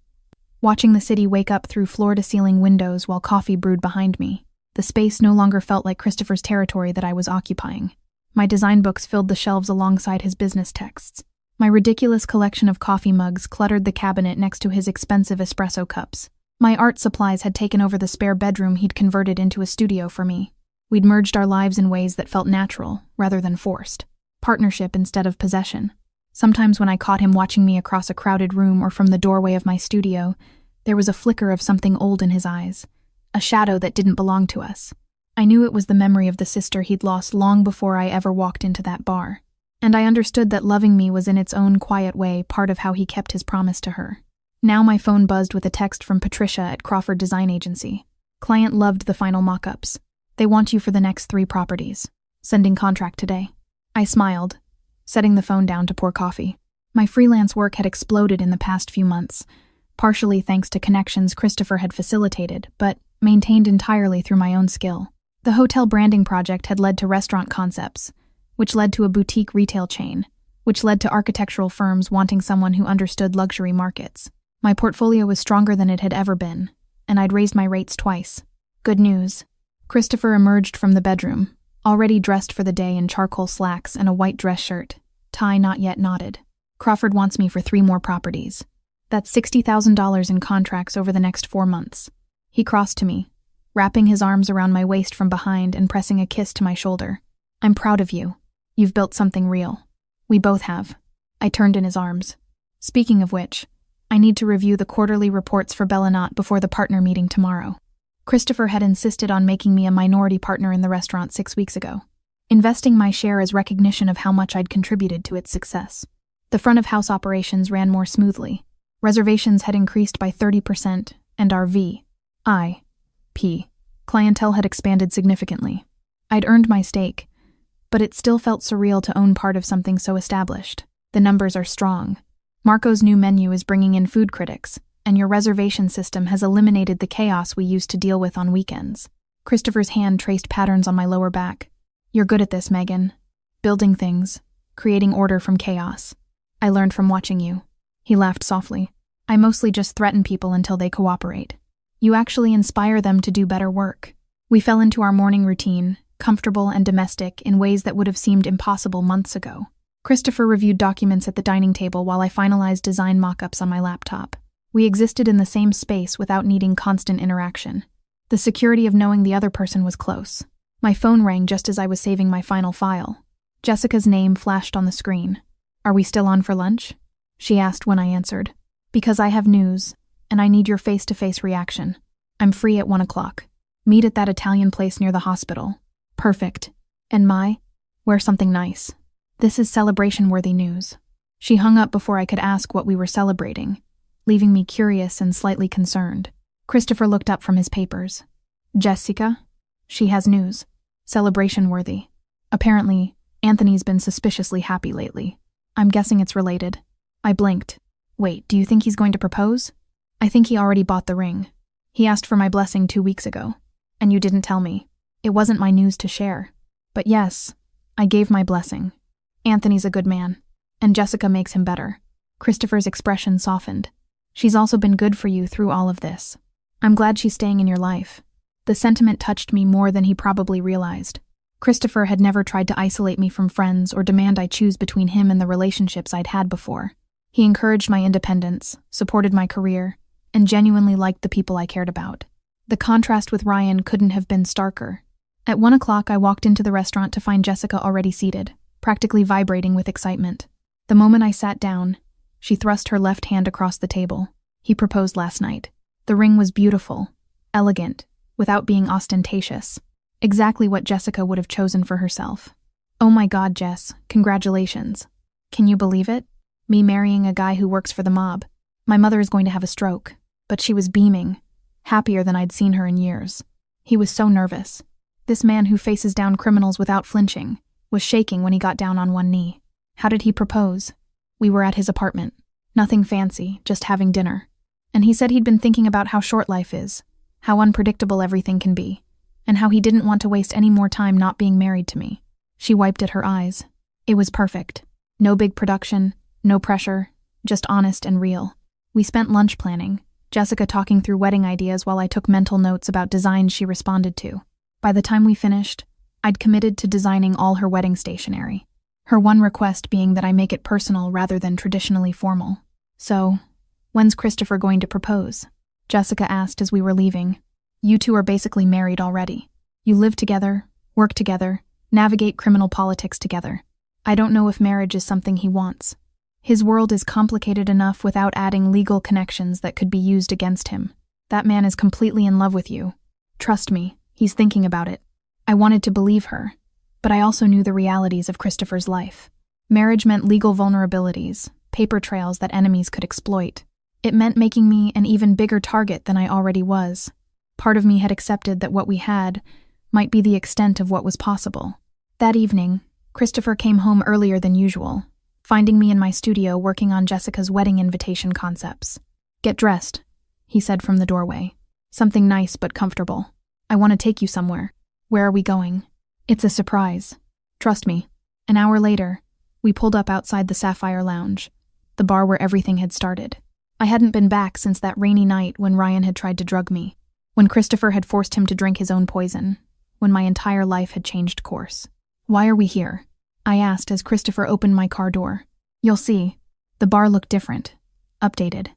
watching the city wake up through floor-to-ceiling windows while coffee brewed behind me. The space no longer felt like Christopher's territory that I was occupying. My design books filled the shelves alongside his business texts. My ridiculous collection of coffee mugs cluttered the cabinet next to his expensive espresso cups. My art supplies had taken over the spare bedroom he'd converted into a studio for me. We'd merged our lives in ways that felt natural, rather than forced. Partnership instead of possession. Sometimes when I caught him watching me across a crowded room or from the doorway of my studio, there was a flicker of something old in his eyes. A shadow that didn't belong to us. I knew it was the memory of the sister he'd lost long before I ever walked into that bar. And I understood that loving me was in its own quiet way part of how he kept his promise to her. Now my phone buzzed with a text from Patricia at Crawford Design Agency. Client loved the final mock-ups. They want you for the next 3 properties. Sending contract today. I smiled, setting the phone down to pour coffee. My freelance work had exploded in the past few months, partially thanks to connections Christopher had facilitated, but maintained entirely through my own skill. The hotel branding project had led to restaurant concepts, which led to a boutique retail chain, which led to architectural firms wanting someone who understood luxury markets. My portfolio was stronger than it had ever been, and I'd raised my rates twice. Good news. Christopher emerged from the bedroom, already dressed for the day in charcoal slacks and a white dress shirt. Ty not yet nodded. Crawford wants me for 3 more properties. That's $60,000 in contracts over the next 4 months. He crossed to me, wrapping his arms around my waist from behind and pressing a kiss to my shoulder. I'm proud of you. You've built something real. We both have. I turned in his arms. Speaking of which, I need to review the quarterly reports for Bellinat before the partner meeting tomorrow. Christopher had insisted on making me a minority partner in the restaurant 6 weeks ago, investing my share as recognition of how much I'd contributed to its success. The front-of-house operations ran more smoothly. Reservations had increased by 30%, and our VIP clientele had expanded significantly. I'd earned my stake, but it still felt surreal to own part of something so established. The numbers are strong. Marco's new menu is bringing in food critics, and your reservation system has eliminated the chaos we used to deal with on weekends. Christopher's hand traced patterns on my lower back. You're good at this, Megan. Building things, creating order from chaos. I learned from watching you. He laughed softly. I mostly just threaten people until they cooperate. You actually inspire them to do better work. We fell into our morning routine, comfortable and domestic in ways that would have seemed impossible months ago. Christopher reviewed documents at the dining table while I finalized design mock-ups on my laptop. We existed in the same space without needing constant interaction. The security of knowing the other person was close. My phone rang just as I was saving my final file. Jessica's name flashed on the screen. Are we still on for lunch? She asked when I answered. Because I have news, and I need your face-to-face reaction. I'm free at 1 o'clock. Meet at that Italian place near the hospital. Perfect. And wear something nice. This is celebration-worthy news. She hung up before I could ask what we were celebrating, leaving me curious and slightly concerned. Christopher looked up from his papers. Jessica? She has news. Celebration-worthy. Apparently, Anthony's been suspiciously happy lately. I'm guessing it's related. I blinked. Wait, do you think he's going to propose? I think he already bought the ring. He asked for my blessing 2 weeks ago, and you didn't tell me. It wasn't my news to share. But yes, I gave my blessing. Anthony's a good man, and Jessica makes him better. Christopher's expression softened. She's also been good for you through all of this. I'm glad she's staying in your life. The sentiment touched me more than he probably realized. Christopher had never tried to isolate me from friends or demand I choose between him and the relationships I'd had before. He encouraged my independence, supported my career, and genuinely liked the people I cared about. The contrast with Ryan couldn't have been starker. At 1 o'clock, I walked into the restaurant to find Jessica already seated, practically vibrating with excitement. The moment I sat down, she thrust her left hand across the table. He proposed last night. The ring was beautiful, elegant, without being ostentatious. Exactly what Jessica would have chosen for herself. Oh my God, Jess, congratulations. Can you believe it? Me marrying a guy who works for the mob. My mother is going to have a stroke, but she was beaming, happier than I'd seen her in years. He was so nervous. This man who faces down criminals without flinching was shaking when he got down on one knee. How did he propose? We were at his apartment. Nothing fancy, just having dinner. And he said he'd been thinking about how short life is, how unpredictable everything can be, and how he didn't want to waste any more time not being married to me. She wiped at her eyes. It was perfect. No big production, no pressure, just honest and real. We spent lunch planning, Jessica talking through wedding ideas while I took mental notes about designs she responded to. By the time we finished, I'd committed to designing all her wedding stationery. Her one request being that I make it personal rather than traditionally formal. So, when's Christopher going to propose? Jessica asked as we were leaving. You two are basically married already. You live together, work together, navigate criminal politics together. I don't know if marriage is something he wants. His world is complicated enough without adding legal connections that could be used against him. That man is completely in love with you. Trust me, he's thinking about it. I wanted to believe her, but I also knew the realities of Christopher's life. Marriage meant legal vulnerabilities, paper trails that enemies could exploit. It meant making me an even bigger target than I already was. Part of me had accepted that what we had might be the extent of what was possible. That evening, Christopher came home earlier than usual, finding me in my studio working on Jessica's wedding invitation concepts. Get dressed, he said from the doorway. Something nice but comfortable. I want to take you somewhere. Where are we going? It's a surprise. Trust me. An hour later, we pulled up outside the Sapphire Lounge, the bar where everything had started. I hadn't been back since that rainy night when Ryan had tried to drug me, when Christopher had forced him to drink his own poison, when my entire life had changed course. Why are we here? I asked as Christopher opened my car door. You'll see. The bar looked different. Updated.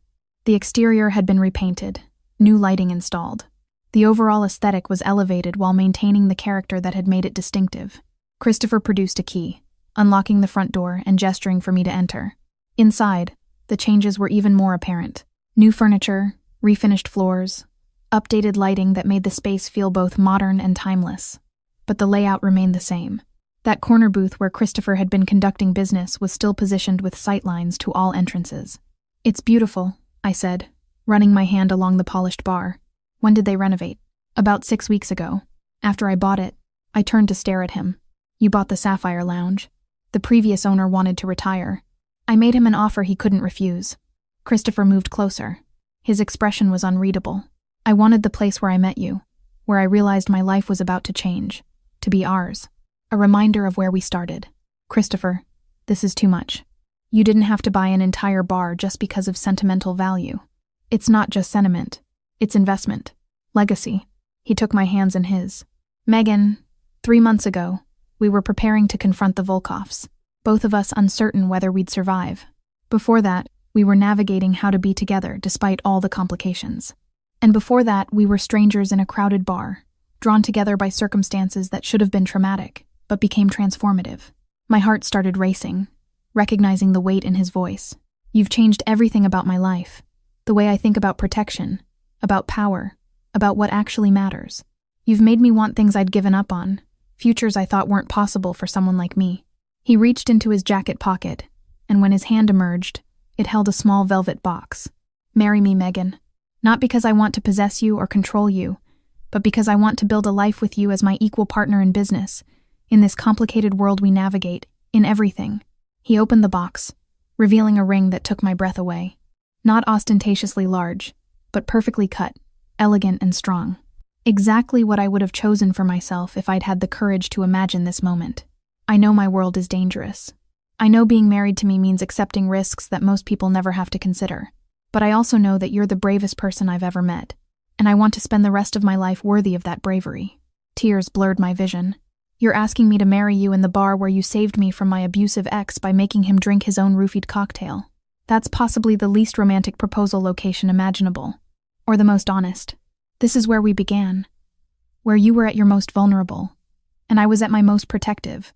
The exterior had been repainted. New lighting installed. The overall aesthetic was elevated while maintaining the character that had made it distinctive. Christopher produced a key, unlocking the front door and gesturing for me to enter. Inside, the changes were even more apparent. New furniture, refinished floors, updated lighting that made the space feel both modern and timeless. But the layout remained the same. That corner booth where Christopher had been conducting business was still positioned with sightlines to all entrances. It's beautiful, I said, running my hand along the polished bar. When did they renovate? About 6 weeks ago. After I bought it, I turned to stare at him. You bought the Sapphire Lounge. The previous owner wanted to retire. I made him an offer he couldn't refuse. Christopher moved closer. His expression was unreadable. I wanted the place where I met you, where I realized my life was about to change, to be ours. A reminder of where we started. Christopher, this is too much. You didn't have to buy an entire bar just because of sentimental value. It's not just sentiment. It's investment. Legacy. He took my hands in his. Megan, 3 months ago, we were preparing to confront the Volkoffs, both of us uncertain whether we'd survive. Before that, we were navigating how to be together despite all the complications. And before that, we were strangers in a crowded bar, drawn together by circumstances that should have been traumatic, but became transformative. My heart started racing, recognizing the weight in his voice. You've changed everything about my life. The way I think about protection, about power, about what actually matters. You've made me want things I'd given up on, futures I thought weren't possible for someone like me. He reached into his jacket pocket, and when his hand emerged, it held a small velvet box. Marry me, Megan. Not because I want to possess you or control you, but because I want to build a life with you as my equal partner in business, in this complicated world we navigate, in everything. He opened the box, revealing a ring that took my breath away. Not ostentatiously large, but perfectly cut, elegant and strong. Exactly what I would have chosen for myself if I'd had the courage to imagine this moment. I know my world is dangerous. I know being married to me means accepting risks that most people never have to consider. But I also know that you're the bravest person I've ever met, and I want to spend the rest of my life worthy of that bravery. Tears blurred my vision. You're asking me to marry you in the bar where you saved me from my abusive ex by making him drink his own roofied cocktail. That's possibly the least romantic proposal location imaginable. Or the most honest. This is where we began. Where you were at your most vulnerable, and I was at my most protective.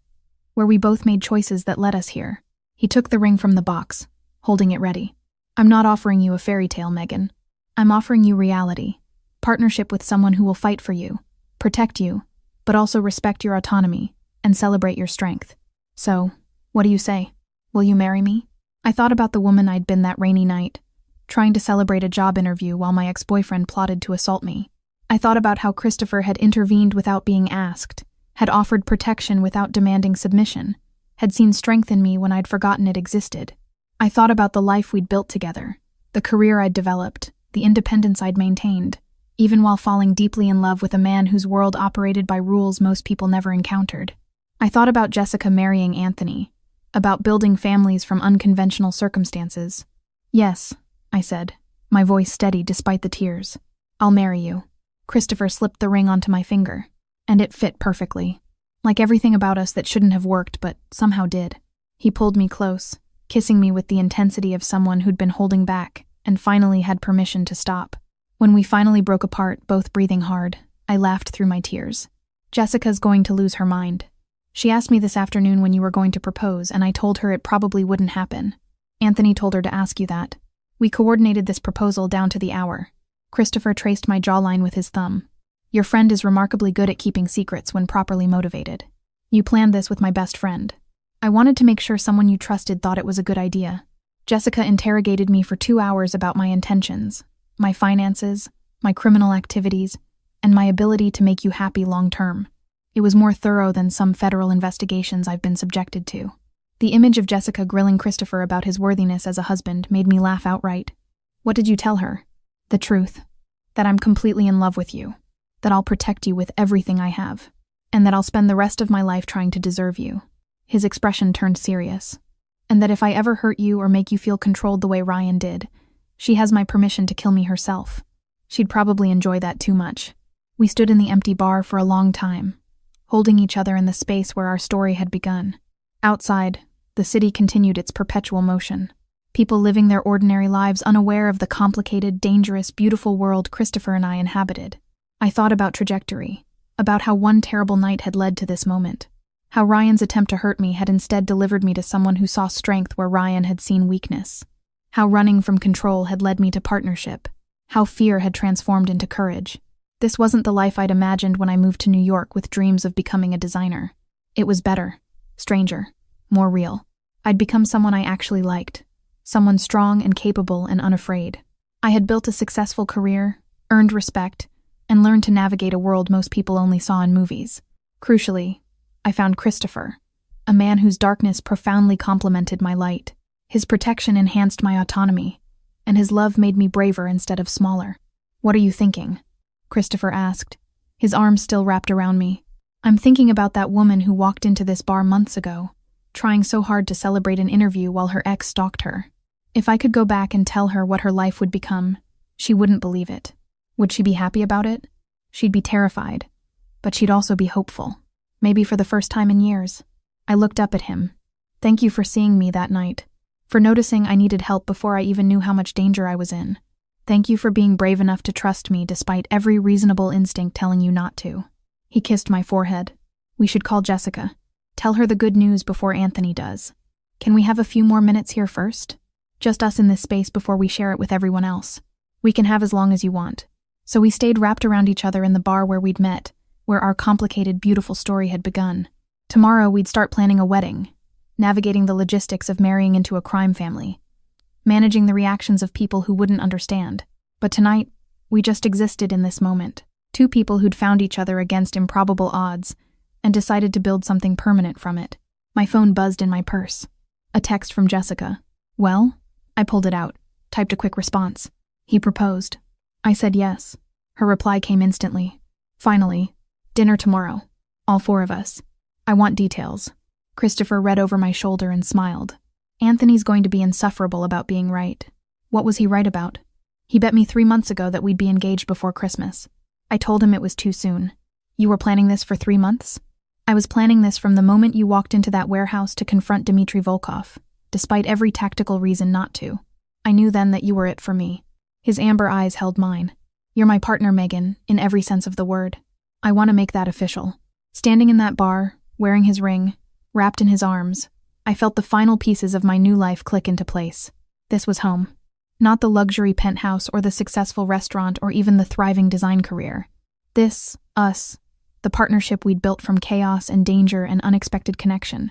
Where we both made choices that led us here. He took the ring from the box, holding it ready. I'm not offering you a fairy tale, Megan. I'm offering you reality. Partnership with someone who will fight for you, protect you, but also respect your autonomy and celebrate your strength. So, what do you say? Will you marry me? I thought about the woman I'd been that rainy night, trying to celebrate a job interview while my ex-boyfriend plotted to assault me. I thought about how Christopher had intervened without being asked, had offered protection without demanding submission, had seen strength in me when I'd forgotten it existed. I thought about the life we'd built together, the career I'd developed, the independence I'd maintained, even while falling deeply in love with a man whose world operated by rules most people never encountered. I thought about Jessica marrying Anthony, about building families from unconventional circumstances. Yes, I said, my voice steady despite the tears. I'll marry you. Christopher slipped the ring onto my finger, and it fit perfectly. Like everything about us that shouldn't have worked but somehow did. He pulled me close, kissing me with the intensity of someone who'd been holding back and finally had permission to stop. When we finally broke apart, both breathing hard, I laughed through my tears. Jessica's going to lose her mind. She asked me this afternoon when you were going to propose, and I told her it probably wouldn't happen. Anthony told her to ask you that. We coordinated this proposal down to the hour. Christopher traced my jawline with his thumb. Your friend is remarkably good at keeping secrets when properly motivated. You planned this with my best friend. I wanted to make sure someone you trusted thought it was a good idea. Jessica interrogated me for 2 hours about my intentions, my finances, my criminal activities, and my ability to make you happy long-term. It was more thorough than some federal investigations I've been subjected to. The image of Jessica grilling Christopher about his worthiness as a husband made me laugh outright. What did you tell her? The truth. That I'm completely in love with you. That I'll protect you with everything I have. And that I'll spend the rest of my life trying to deserve you. His expression turned serious. And that if I ever hurt you or make you feel controlled the way Ryan did, she has my permission to kill me herself. She'd probably enjoy that too much. We stood in the empty bar for a long time, holding each other in the space where our story had begun. Outside, the city continued its perpetual motion. People living their ordinary lives unaware of the complicated, dangerous, beautiful world Christopher and I inhabited. I thought about trajectory, about how one terrible night had led to this moment. How Ryan's attempt to hurt me had instead delivered me to someone who saw strength where Ryan had seen weakness. How running from control had led me to partnership. How fear had transformed into courage. This wasn't the life I'd imagined when I moved to New York with dreams of becoming a designer. It was better, stranger, more real. I'd become someone I actually liked. Someone strong and capable and unafraid. I had built a successful career, earned respect, and learned to navigate a world most people only saw in movies. Crucially, I found Christopher, a man whose darkness profoundly complemented my light. His protection enhanced my autonomy, and his love made me braver instead of smaller. "What are you thinking?" Christopher asked, his arms still wrapped around me. "I'm thinking about that woman who walked into this bar months ago, trying so hard to celebrate an interview while her ex stalked her. If I could go back and tell her what her life would become, she wouldn't believe it. Would she be happy about it? She'd be terrified, but she'd also be hopeful. Maybe for the first time in years." I looked up at him. "Thank you for seeing me that night, for noticing I needed help before I even knew how much danger I was in. Thank you for being brave enough to trust me despite every reasonable instinct telling you not to." He kissed my forehead. "We should call Jessica. Tell her the good news before Anthony does. Can we have a few more minutes here first? Just us in this space before we share it with everyone else. We can have as long as you want." So we stayed wrapped around each other in the bar where we'd met, where our complicated, beautiful story had begun. Tomorrow we'd start planning a wedding, navigating the logistics of marrying into a crime family, managing the reactions of people who wouldn't understand. But tonight, we just existed in this moment. Two people who'd found each other against improbable odds and decided to build something permanent from it. My phone buzzed in my purse. A text from Jessica. "Well?" I pulled it out, typed a quick response. "He proposed." I said yes. Her reply came instantly. "Finally. Dinner tomorrow. All four of us. I want details." Christopher read over my shoulder and smiled. "Anthony's going to be insufferable about being right." What was he right about? He bet me 3 months ago that we'd be engaged before Christmas. I told him it was too soon. "You were planning this for 3 months?" "I was planning this from the moment you walked into that warehouse to confront Dmitry Volkov, despite every tactical reason not to. I knew then that you were it for me." His amber eyes held mine. "You're my partner, Megan, in every sense of the word. I want to make that official." Standing in that bar, wearing his ring, wrapped in his arms, I felt the final pieces of my new life click into place. This was home. Not the luxury penthouse or the successful restaurant or even the thriving design career. This, us, the partnership we'd built from chaos and danger and unexpected connection.